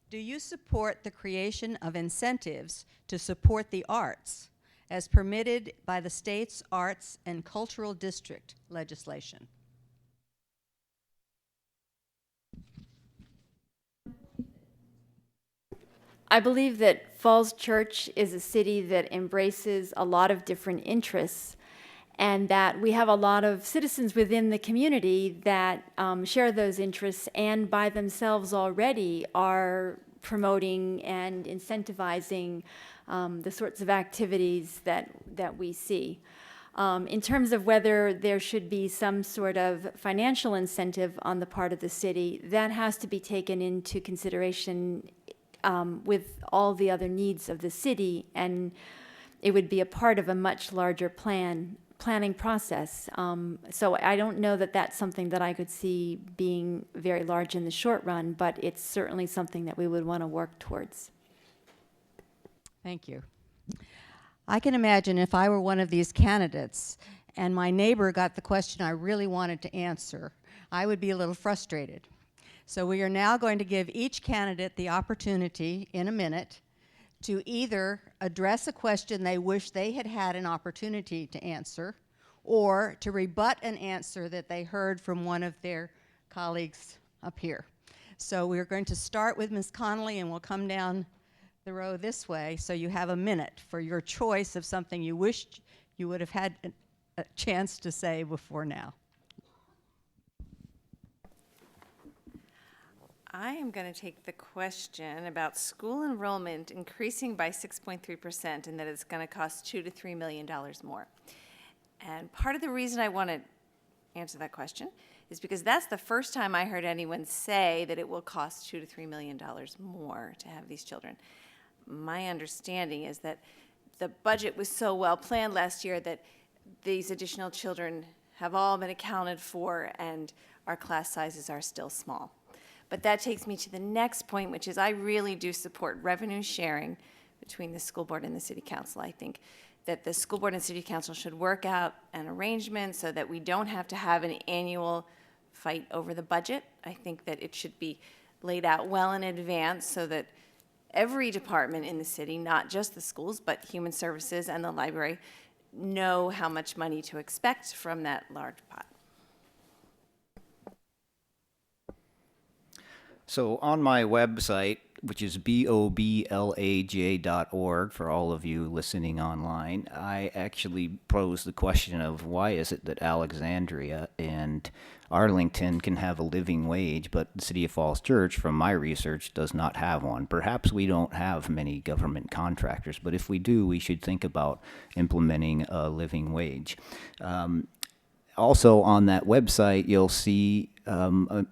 do you support the creation of incentives to support the arts as permitted by the state's Arts and Cultural District legislation? I believe that Falls Church is a city that embraces a lot of different interests, and that we have a lot of citizens within the community that share those interests and by themselves already are promoting and incentivizing the sorts of activities that we see. In terms of whether there should be some sort of financial incentive on the part of the city, that has to be taken into consideration with all the other needs of the city, and it would be a part of a much larger planning process. So I don't know that that's something that I could see being very large in the short run, but it's certainly something that we would want to work towards. Thank you. I can imagine if I were one of these candidates and my neighbor got the question I really wanted to answer, I would be a little frustrated. So we are now going to give each candidate the opportunity in a minute to either address a question they wish they had had an opportunity to answer, or to rebut an answer that they heard from one of their colleagues up here. So we're going to start with Ms. Connolly, and we'll come down the row this way, so you have a minute for your choice of something you wished you would have had a chance to say before now. I am going to take the question about school enrollment increasing by 6.3% and that it's going to cost $2 to $3 million more. And part of the reason I want to answer that question is because that's the first time I heard anyone say that it will cost $2 to $3 million more to have these children. My understanding is that the budget was so well planned last year that these additional children have all been accounted for and our class sizes are still small. But that takes me to the next point, which is I really do support revenue sharing between the school board and the city council. I think that the school board and city council should work out an arrangement so that we don't have to have an annual fight over the budget. I think that it should be laid out well in advance so that every department in the city, not just the schools, but human services and the library, know how much money to expect from that large pot. So on my website, which is boblaj.org for all of you listening online, I actually posed the question of why is it that Alexandria and Arlington can have a living wage, but the City of Falls Church, from my research, does not have one. Perhaps we don't have many government contractors, but if we do, we should think about implementing a living wage. Also on that website, you'll see an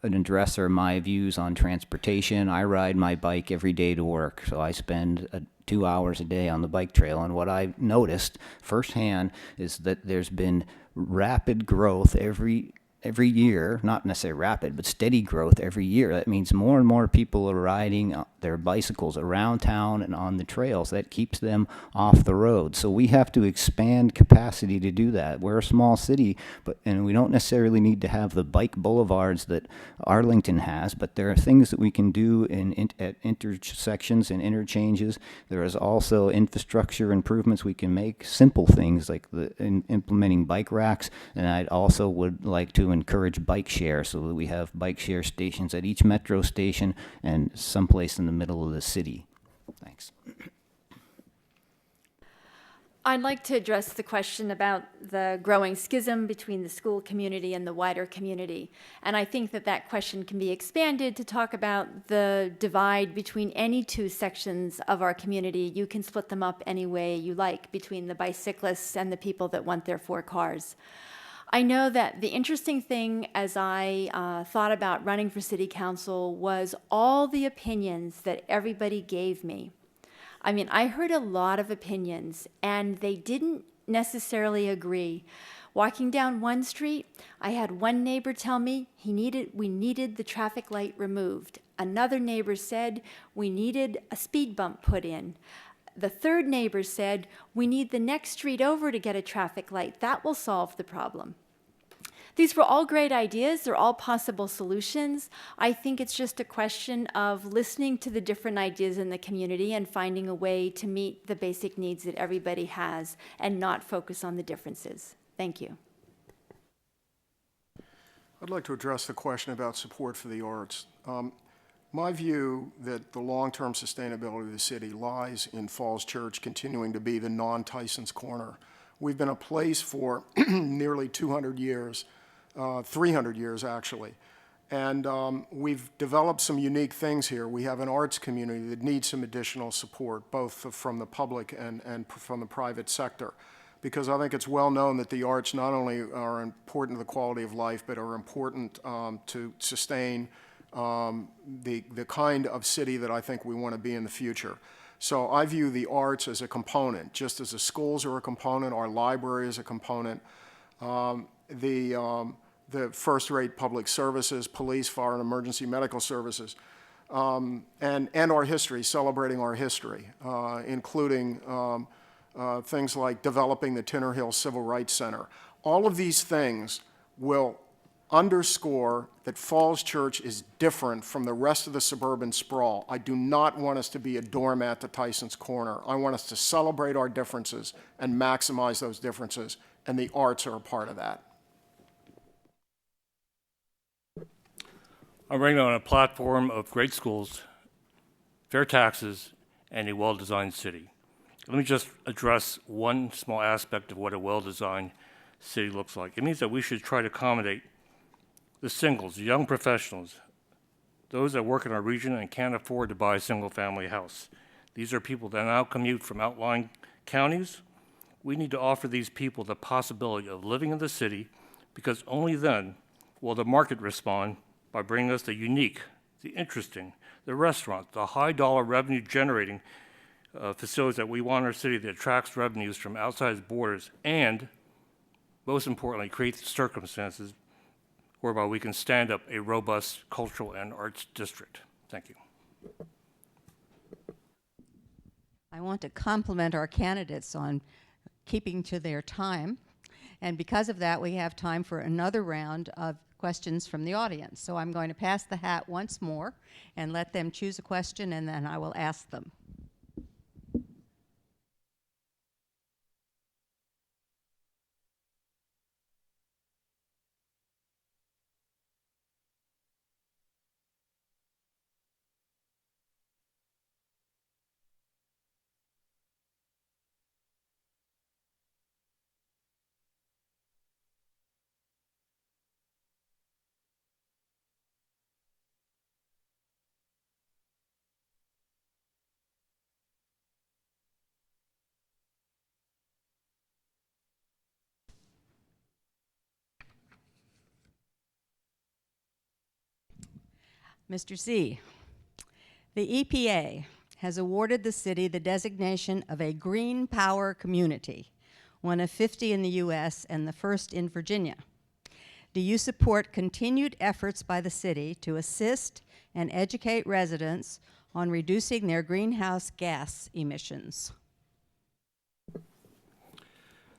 address or my views on transportation. I ride my bike every day to work, so I spend 2 hours a day on the bike trail. And what I've noticed firsthand is that there's been rapid growth every year, not necessarily rapid, but steady growth every year. That means more and more people are riding their bicycles around town and on the trails. That keeps them off the road. So we have to expand capacity to do that. We're a small city, and we don't necessarily need to have the bike boulevards that Arlington has, but there are things that we can do at intersections and interchanges. There is also infrastructure improvements we can make, simple things like implementing bike racks, and I also would like to encourage bike share so that we have bike share stations at each metro station and someplace in the middle of the city. Thanks. I'd like to address the question about the growing schism between the school community and the wider community. And I think that that question can be expanded to talk about the divide between any two sections of our community. You can split them up any way you like between the bicyclists and the people that want their 4 cars. I know that the interesting thing as I thought about running for city council was all the opinions that everybody gave me. I mean, I heard a lot of opinions, and they didn't necessarily agree. Walking down one street, I had one neighbor tell me we needed the traffic light removed. Another neighbor said we needed a speed bump put in. The third neighbor said, we need the next street over to get a traffic light. That will solve the problem. These were all great ideas. They're all possible solutions. I think it's just a question of listening to the different ideas in the community and finding a way to meet the basic needs that everybody has and not focus on the differences. Thank you. I'd like to address the question about support for the arts. My view that the long-term sustainability of the city lies in Falls Church continuing to be the non-Tyson's Corner. We've been a place for nearly 200 years, 300 years actually, and we've developed some unique things here. We have an arts community that needs some additional support, both from the public and from the private sector, because I think it's well known that the arts not only are important to the quality of life, but are important to sustain the kind of city that I think we want to be in the future. So I view the arts as a component, just as the schools are a component, our library is a component, the first-rate public services, police, fire, and emergency medical services, and our history, celebrating our history, including things like developing the Tinner Hill Civil Rights Center. All of these things will underscore that Falls Church is different from the rest of the suburban sprawl. I do not want us to be a doormat to Tyson's Corner. I want us to celebrate our differences and maximize those differences, and the arts are a part of that. I'm running on a platform of great schools, fair taxes, and a well-designed city. Let me just address one small aspect of what a well-designed city looks like. It means that we should try to accommodate the singles, the young professionals, those that work in our region and can't afford to buy a single-family house. These are people that now commute from outlying counties. We need to offer these people the possibility of living in the city, because only then will the market respond by bringing us the unique, the interesting, the restaurant, the high-dollar revenue-generating facilities that we want in our city that attracts revenues from outside its borders, and, most importantly, create the circumstances whereby we can stand up a robust cultural and arts district. Thank you. I want to compliment our candidates on keeping to their time. And because of that, we have time for another round of questions from the audience. So I'm going to pass the hat once more and let them choose a question, and then I will ask them. Mr. Z, the EPA has awarded the city the designation of a green power community, one of 50 in the U.S. and the first in Virginia. Do you support continued efforts by the city to assist and educate residents on reducing their greenhouse gas emissions?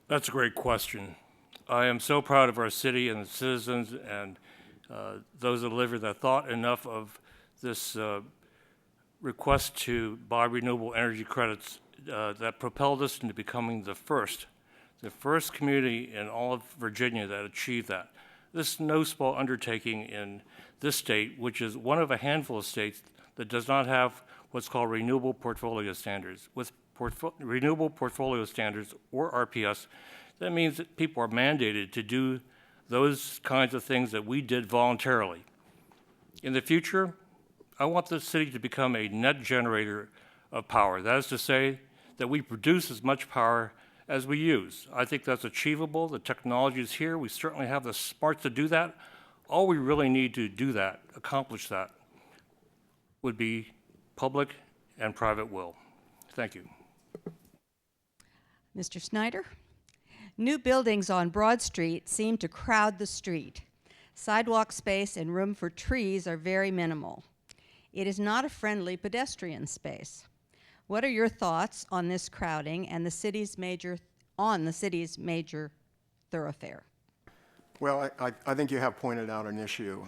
That's a great question. I am so proud of our city and the citizens and those that live here that thought enough of this request to buy renewable energy credits that propelled us into becoming the first community in all of Virginia that achieved that. This is no small undertaking in this state, which is one of a handful of states that does not have what's called renewable portfolio standards. With renewable portfolio standards, or RPS, that means that people are mandated to do those kinds of things that we did voluntarily. In the future, I want the city to become a net generator of power. That is to say that we produce as much power as we use. I think that's achievable. The technology is here. We certainly have the smarts to do that. All we really need to do that, accomplish that, would be public and private will. Thank you. Mr. Snyder? New buildings on Broad Street seem to crowd the street. Sidewalk space and room for trees are very minimal. It is not a friendly pedestrian space. What are your thoughts on this crowding and the city's major thoroughfare? Well, I think you have pointed out an issue.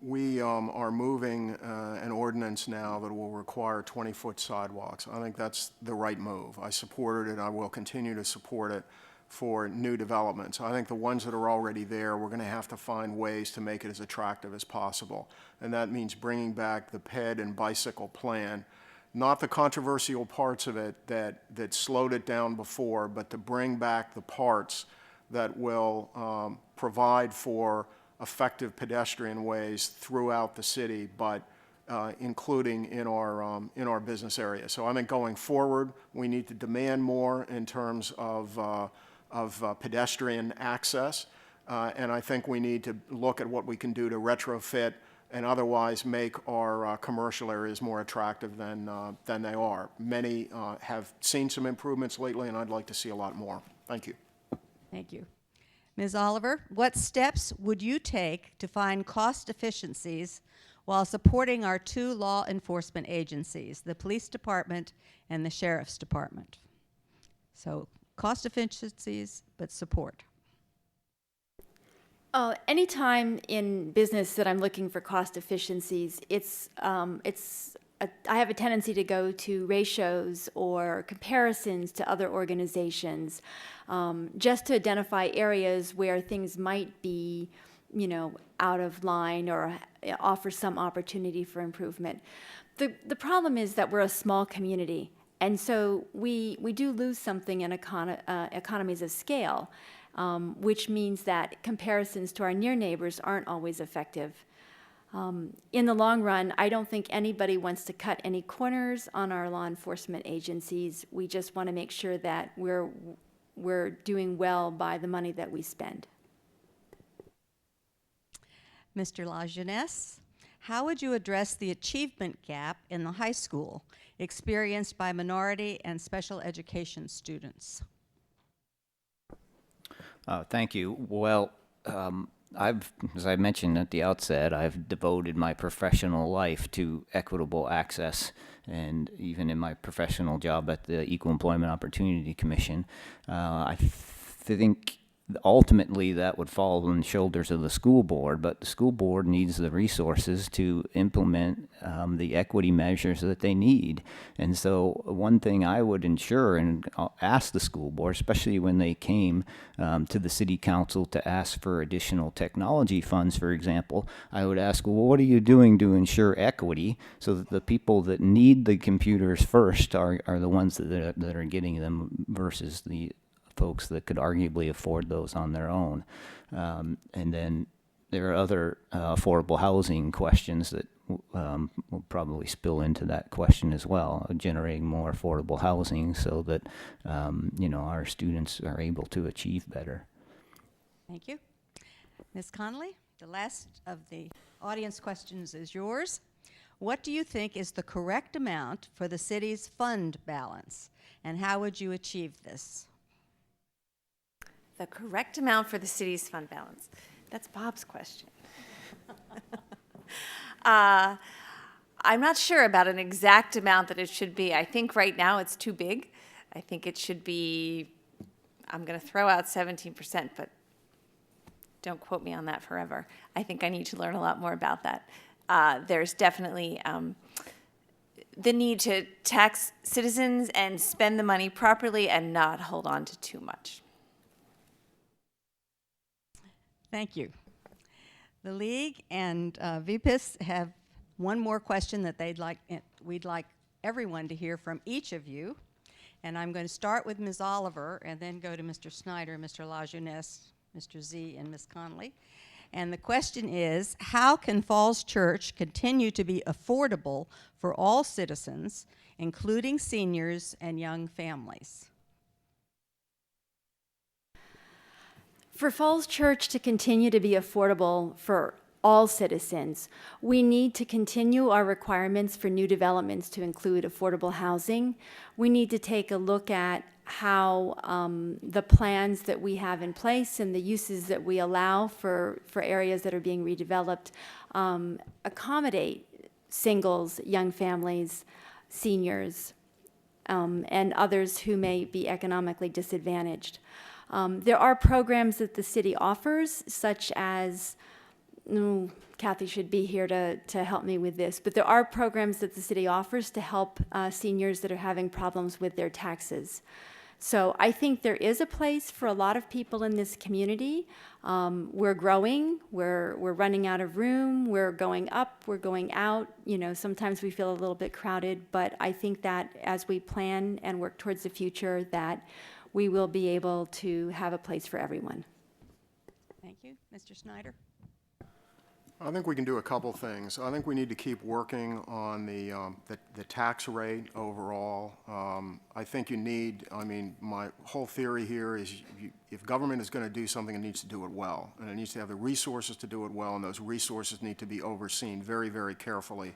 We are moving an ordinance now that will require 20-foot sidewalks. I think that's the right move. I supported it. I will continue to support it for new developments. I think the ones that are already there, we're going to have to find ways to make it as attractive as possible. And that means bringing back the ped and bicycle plan, not the controversial parts of it that slowed it down before, but to bring back the parts that will provide for effective pedestrian ways throughout the city, but including in our business area. So I think going forward, we need to demand more in terms of pedestrian access, and I think we need to look at what we can do to retrofit and otherwise make our commercial areas more attractive than they are. Many have seen some improvements lately, and I'd like to see a lot more. Thank you. Thank you. Ms. Oliver, what steps would you take to find cost efficiencies while supporting our two law enforcement agencies, the police department and the sheriff's department? So cost efficiencies, but support. Anytime in business that I'm looking for cost efficiencies, I have a tendency to go to ratios or comparisons to other organizations, just to identify areas where things might be, out of line or offer some opportunity for improvement. The problem is that we're a small community, and so we do lose something in economies of scale, which means that comparisons to our near neighbors aren't always effective. In the long run, I don't think anybody wants to cut any corners on our law enforcement agencies. We just want to make sure that we're doing well by the money that we spend. Mr. LaJeunesse, how would you address the achievement gap in the high school experienced by minority and special education students? Thank you. Well, as I mentioned at the outset, I've devoted my professional life to equitable access, and even in my professional job at the Equal Employment Opportunity Commission, I think ultimately that would fall on the shoulders of the school board, but the school board needs the resources to implement the equity measures that they need. And so one thing I would ensure and ask the school board, especially when they came to the city council to ask for additional technology funds, for example, I would ask, well, what are you doing to ensure equity so that the people that need the computers first are the ones that are getting them versus the folks that could arguably afford those on their own. And then there are other affordable housing questions that will probably spill into that question as well, generating more affordable housing so that our students are able to achieve better. Thank you. Ms. Connolly, the last of the audience questions is yours. What do you think is the correct amount for the city's fund balance, and how would you achieve this? The correct amount for the city's fund balance. That's Bob's question. I'm not sure about an exact amount that it should be. I think right now it's too big. I think it should be, I'm going to throw out 17%, but don't quote me on that forever. I think I need to learn a lot more about that. There's definitely the need to tax citizens and spend the money properly and not hold on to too much. Thank you. The League and VPIS have one more question that we'd like everyone to hear from each of you. And I'm going to start with Ms. Oliver and then go to Mr. Snyder, Mr. LaJeunesse, Mr. Z, and Ms. Connolly. And the question is, how can Falls Church continue to be affordable for all citizens, including seniors and young families? For Falls Church to continue to be affordable for all citizens, we need to continue our requirements for new developments to include affordable housing. We need to take a look at how the plans that we have in place and the uses that we allow for areas that are being redeveloped accommodate singles, young families, seniors, and others who may be economically disadvantaged. There are programs that the city offers, such as, Kathy should be here to help me with this, but there are programs that the city offers to help seniors that are having problems with their taxes. So I think there is a place for a lot of people in this community. We're growing, we're running out of room, we're going up, we're going out. You know, sometimes we feel a little bit crowded, but I think that as we plan and work towards the future, that we will be able to have a place for everyone. Thank you. Mr. Snyder? I think we can do a couple things. I think we need to keep working on the tax rate overall. I think my whole theory here is if government is going to do something, it needs to do it well. And it needs to have the resources to do it well, and those resources need to be overseen very, very carefully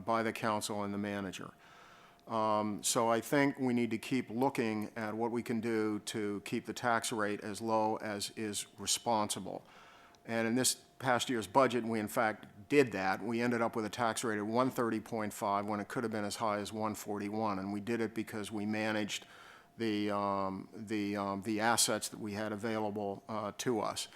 by the council and the manager. So I think we need to keep looking at what we can do to keep the tax rate as low as is responsible. And in this past year's budget, we in fact did that. We ended up with a tax rate of 130.5 when it could have been as high as 141, and we did it because we managed the assets that we had available to us.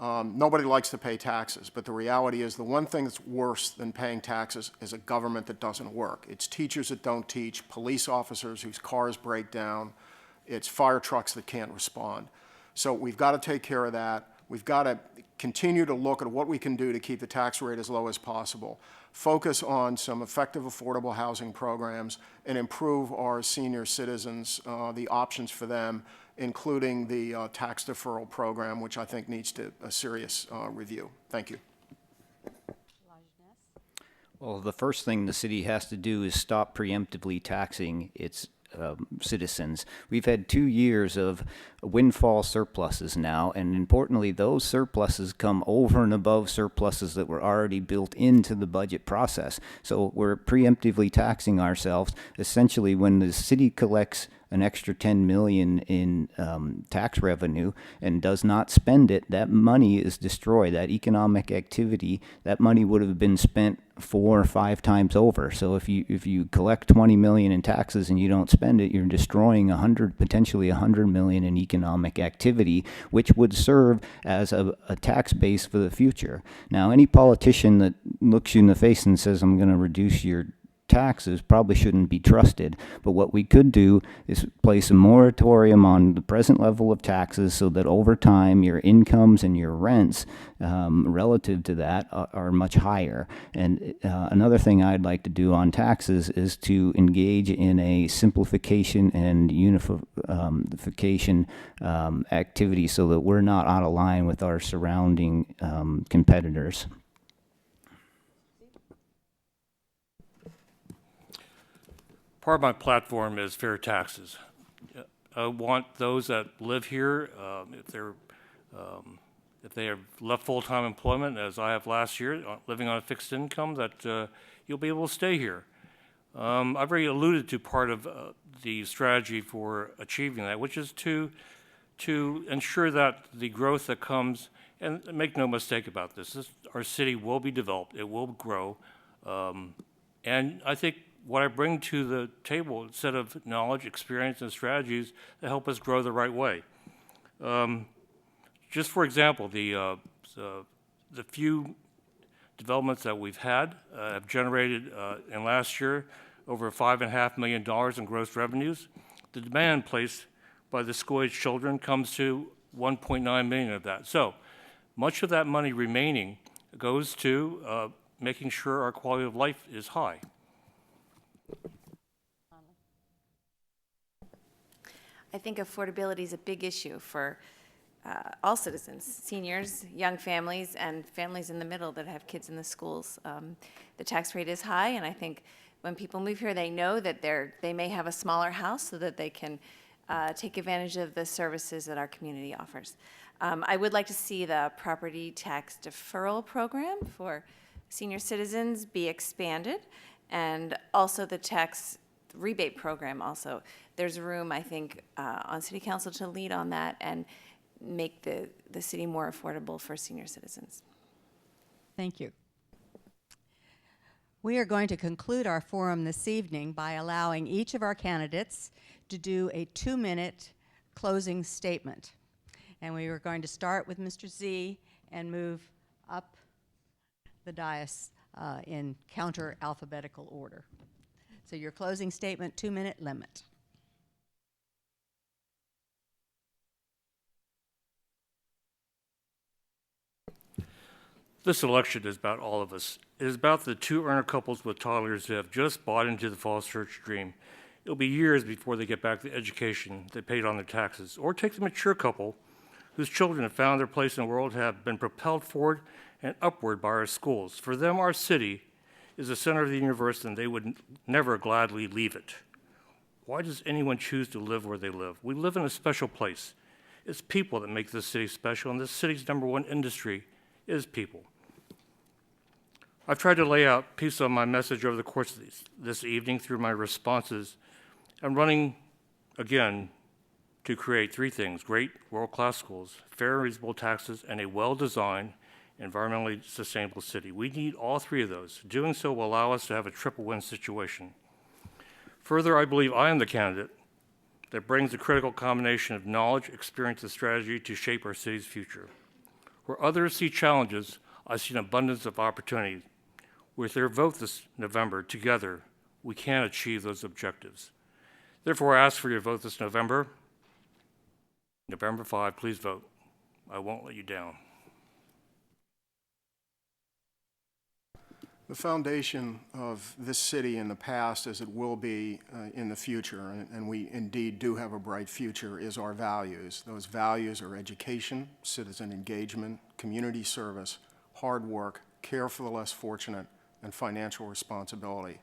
Nobody likes to pay taxes, but the reality is the one thing that's worse than paying taxes is a government that doesn't work. It's teachers that don't teach, police officers whose cars break down, it's fire trucks that can't respond. So we've got to take care of that. We've got to continue to look at what we can do to keep the tax rate as low as possible, focus on some effective affordable housing programs, and improve our senior citizens, the options for them, including the tax deferral program, which I think needs a serious review. Thank you. Well, the first thing the city has to do is stop preemptively taxing its citizens. We've had 2 years of windfall surpluses now, and importantly, those surpluses come over and above surpluses that were already built into the budget process. So we're preemptively taxing ourselves. Essentially, when the city collects an extra $10 million in tax revenue and does not spend it, that money is destroyed. That economic activity, that money would have been spent 4 or 5 times over. So if you collect $20 million in taxes and you don't spend it, you're destroying potentially $100 million in economic activity, which would serve as a tax base for the future. Now, any politician that looks you in the face and says, "I'm going to reduce your taxes," probably shouldn't be trusted. But what we could do is place a moratorium on the present level of taxes so that over time your incomes and your rents relative to that are much higher. And another thing I'd like to do on taxes is to engage in a simplification and unification activity so that we're not out of line with our surrounding competitors. Part of my platform is fair taxes. I want those that live here, if they're if they have left full-time employment, as I have last year, living on a fixed income, that you'll be able to stay here. I've already alluded to part of the strategy for achieving that, which is to ensure that the growth that comes, and make no mistake about this, our city will be developed, it will grow, and I think what I bring to the table, a set of knowledge, experience, and strategies that help us grow the right way. Just for example, the few developments that we've had have generated in last year over $5.5 million in gross revenues. The demand placed by the school-age children comes to 1.9 million of that. So much of that money remaining goes to making sure our quality of life is high. I think affordability is a big issue for all citizens, seniors, young families, and families in the middle that have kids in the schools. The tax rate is high, and I think when people move here, they know that they may have a smaller house so that they can take advantage of the services that our community offers. I would like to see the property tax deferral program for senior citizens be expanded, and also the tax rebate program also. There's room, I think, on City Council to lead on that and make the city more affordable for senior citizens. Thank you. We are going to conclude our forum this evening by allowing each of our candidates to do a 2-minute closing statement. And we are going to start with Mr. Z and move up the dais in counter-alphabetical order. So your closing statement, 2-minute limit. This election is about all of us. It is about the 2 earner couples with toddlers who have just bought into the Falls Church dream. It'll be years before they get back the education they paid on their taxes. Or take the mature couple whose children have found their place in the world, have been propelled forward and upward by our schools. For them, our city is the center of the universe, and they would never gladly leave it. Why does anyone choose to live where they live? We live in a special place. It's people that make this city special, and this city's #1 industry is people. I've tried to lay out pieces of my message over the course of this evening through my responses. I'm running, again, to create 3 things: great world-class schools, fair and reasonable taxes, and a well-designed, environmentally sustainable city. We need all 3 of those. Doing so will allow us to have a triple win situation. Further, I believe I am the candidate that brings a critical combination of knowledge, experience, and strategy to shape our city's future. Where others see challenges, I see an abundance of opportunity. With their vote this November, together, we can achieve those objectives. Therefore, I ask for your vote this November. November 5, please vote. I won't let you down. The foundation of this city in the past, as it will be in the future, and we indeed do have a bright future, is our values. Those values are education, citizen engagement, community service, hard work, care for the less fortunate, and financial responsibility.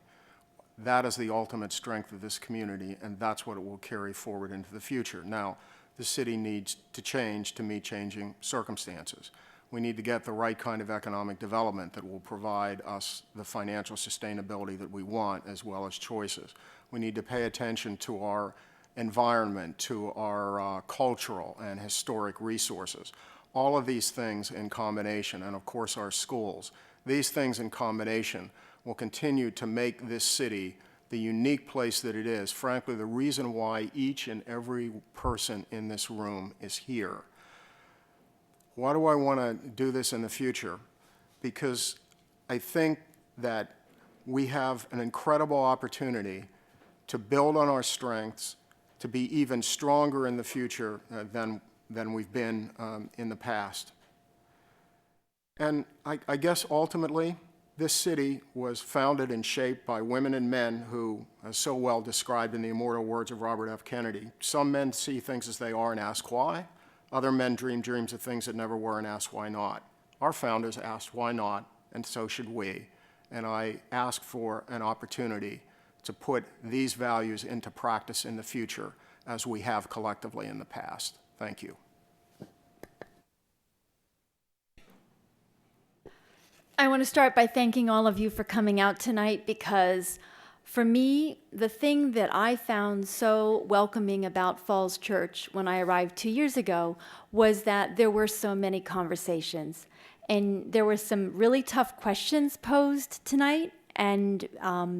That is the ultimate strength of this community, and that's what it will carry forward into the future. Now, the city needs to change to meet changing circumstances. We need to get the right kind of economic development that will provide us the financial sustainability that we want, as well as choices. We need to pay attention to our environment, to our cultural and historic resources. All of these things in combination, and of course our schools, these things in combination will continue to make this city the unique place that it is. Frankly, the reason why each and every person in this room is here. Why do I want to do this in the future? Because I think that we have an incredible opportunity to build on our strengths, to be even stronger in the future than we've been in the past. And I guess ultimately, this city was founded and shaped by women and men who are so well described in the immortal words of Robert F. Kennedy. Some men see things as they are and ask why. Other men dream dreams of things that never were and ask why not. Our founders asked why not, and so should we. And I ask for an opportunity to put these values into practice in the future as we have collectively in the past. Thank you. I want to start by thanking all of you for coming out tonight, because for me, the thing that I found so welcoming about Falls Church when I arrived 2 years ago was that there were so many conversations. And there were some really tough questions posed tonight, and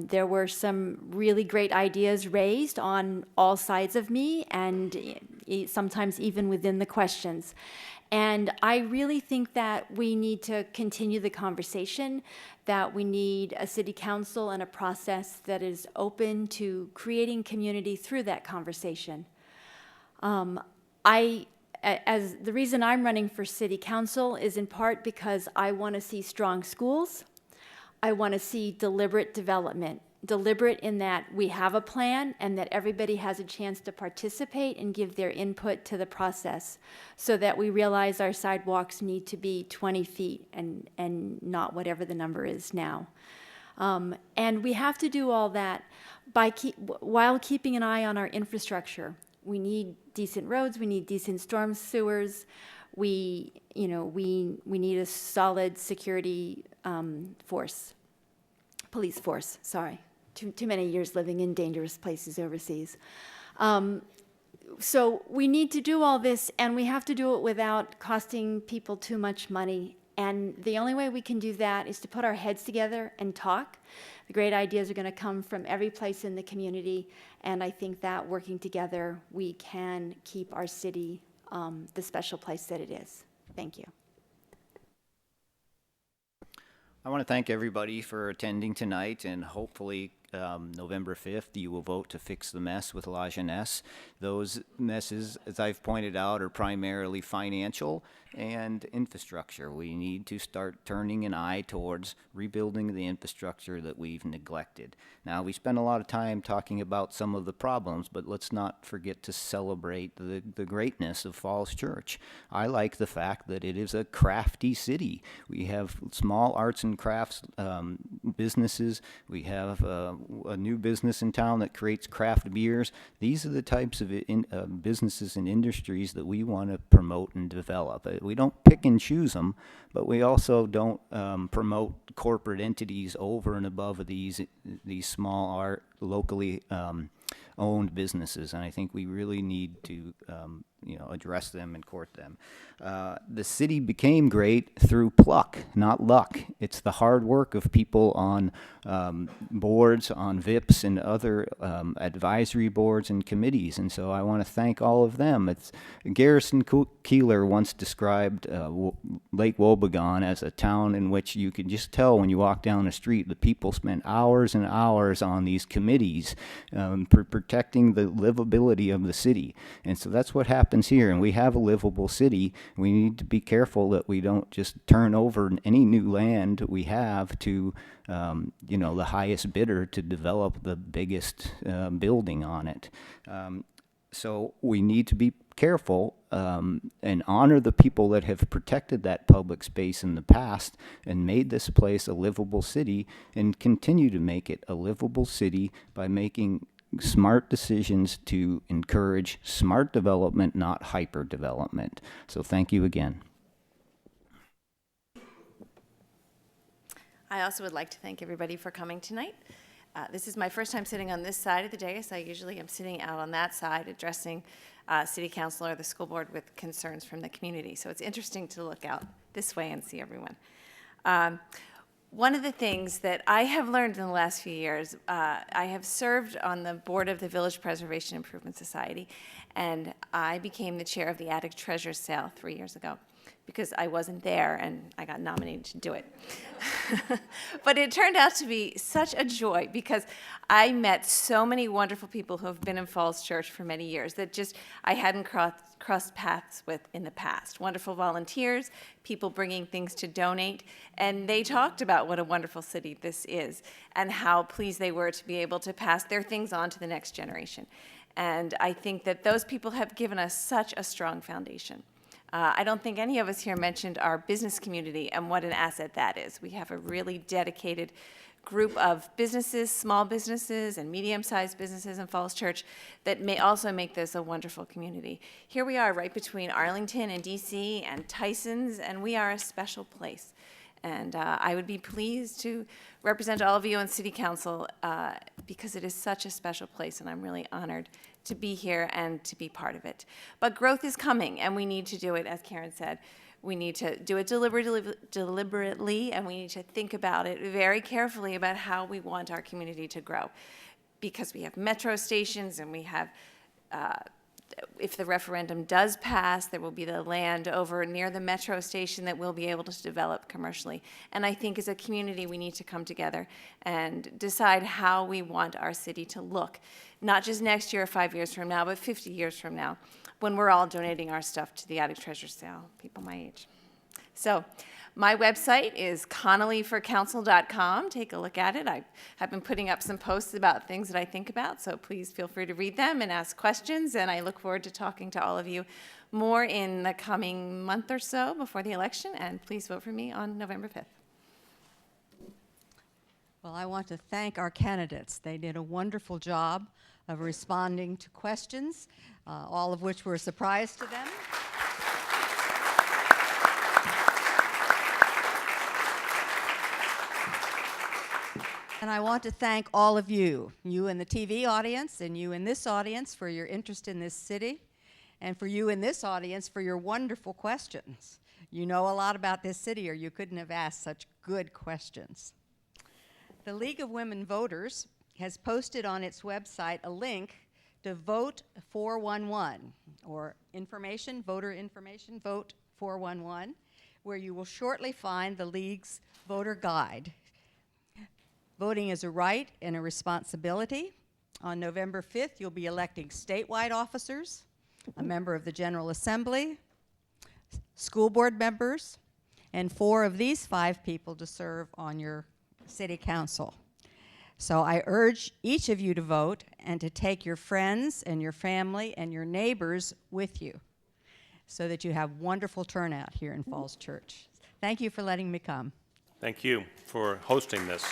there were some really great ideas raised on all sides of me, and sometimes even within the questions. And I really think that we need to continue the conversation, that we need a city council and a process that is open to creating community through that conversation. As the reason I'm running for city council is in part because I want to see strong schools. I want to see deliberate development. Deliberate in that we have a plan and that everybody has a chance to participate and give their input to the process, so that we realize our sidewalks need to be 20 feet and not whatever the number is now. And we have to do all that while keeping an eye on our infrastructure. We need decent roads, we need decent storm sewers, we need a solid security police force, sorry. Too many years living in dangerous places overseas. So we need to do all this, and we have to do it without costing people too much money. And the only way we can do that is to put our heads together and talk. The great ideas are going to come from every place in the community, and I think that working together, we can keep our city the special place that it is. Thank you. I want to thank everybody for attending tonight, and hopefully November 5th you will vote to fix the mess with La Jeunesse. Those messes, as I've pointed out, are primarily financial and infrastructure. We need to start turning an eye towards rebuilding the infrastructure that we've neglected. Now, we spent a lot of time talking about some of the problems, but let's not forget to celebrate the greatness of Falls Church. I like the fact that it is a crafty city. We have small arts and crafts businesses. We have a new business in town that creates craft beers. These are the types of businesses and industries that we want to promote and develop. We don't pick and choose them, but we also don't promote corporate entities over and above these small locally owned businesses, and I think we really need to address them and court them. The city became great through pluck, not luck. It's the hard work of people on boards, on VIPs, and other advisory boards and committees, and so I want to thank all of them. Garrison Keillor once described Lake Wobegon as a town in which you could just tell when you walk down the street the people spent hours and hours on these committees protecting the livability of the city, and so that's what happens here. And we have a livable city. We need to be careful that we don't just turn over any new land we have to the highest bidder to develop the biggest building on it. So we need to be careful and honor the people that have protected that public space in the past and made this place a livable city, and continue to make it a livable city by making smart decisions to encourage smart development, not hyper development. So thank you again. I also would like to thank everybody for coming tonight. This is my first time sitting on this side of the dais. I usually am sitting out on that side addressing city council or the school board with concerns from the community. So it's interesting to look out this way and see everyone. One of the things that I have learned in the last few years, I have served on the board of the Village Preservation Improvement Society, and I became the chair of the Attic Treasure Sale 3 years ago because I wasn't there and I got nominated to do it. But it turned out to be such a joy because I met so many wonderful people who have been in Falls Church for many years that just I hadn't crossed paths with in the past. Wonderful volunteers, people bringing things to donate, and they talked about what a wonderful city this is and how pleased they were to be able to pass their things on to the next generation. And I think that those people have given us such a strong foundation. I don't think any of us here mentioned our business community and what an asset that is. We have a really dedicated group of businesses, small businesses and medium-sized businesses in Falls Church that may also make this a wonderful community. Here we are right between Arlington and DC and Tysons, and we are a special place. And I would be pleased to represent all of you on City Council because it is such a special place, and I'm really honored to be here and to be part of it. But growth is coming, and we need to do it, as Karen said. We need to do it deliberately, and we need to think about it very carefully about how we want our community to grow. Because we have metro stations, and we have if the referendum does pass, there will be the land over near the metro station that we'll be able to develop commercially. And I think as a community, we need to come together and decide how we want our city to look, not just next year or 5 years from now, but 50 years from now, when we're all donating our stuff to the Attic Treasure Sale, people my age. So my website is connollyforcouncil.com. Take a look at it. I have been putting up some posts about things that I think about, so please feel free to read them and ask questions, and I look forward to talking to all of you more in the coming month or so before the election, and please vote for me on November 5th. Well, I want to thank our candidates. They did a wonderful job of responding to questions, all of which were a surprise to them. And I want to thank all of you, you in the TV audience and you in this audience for your interest in this city, and for you in this audience for your wonderful questions. You know a lot about this city, or you couldn't have asked such good questions. The League of Women Voters has posted on its website a link to Vote 411, or information, voter information, Vote 411, where you will shortly find the League's voter guide. Voting is a right and a responsibility. On November 5th, you'll be electing statewide officers, a member of the General Assembly, school board members, and 4 of these 5 people to serve on your city council. So I urge each of you to vote and to take your friends and your family and your neighbors with you so that you have wonderful turnout here in Falls Church. Thank you for letting me come. Thank you for hosting this.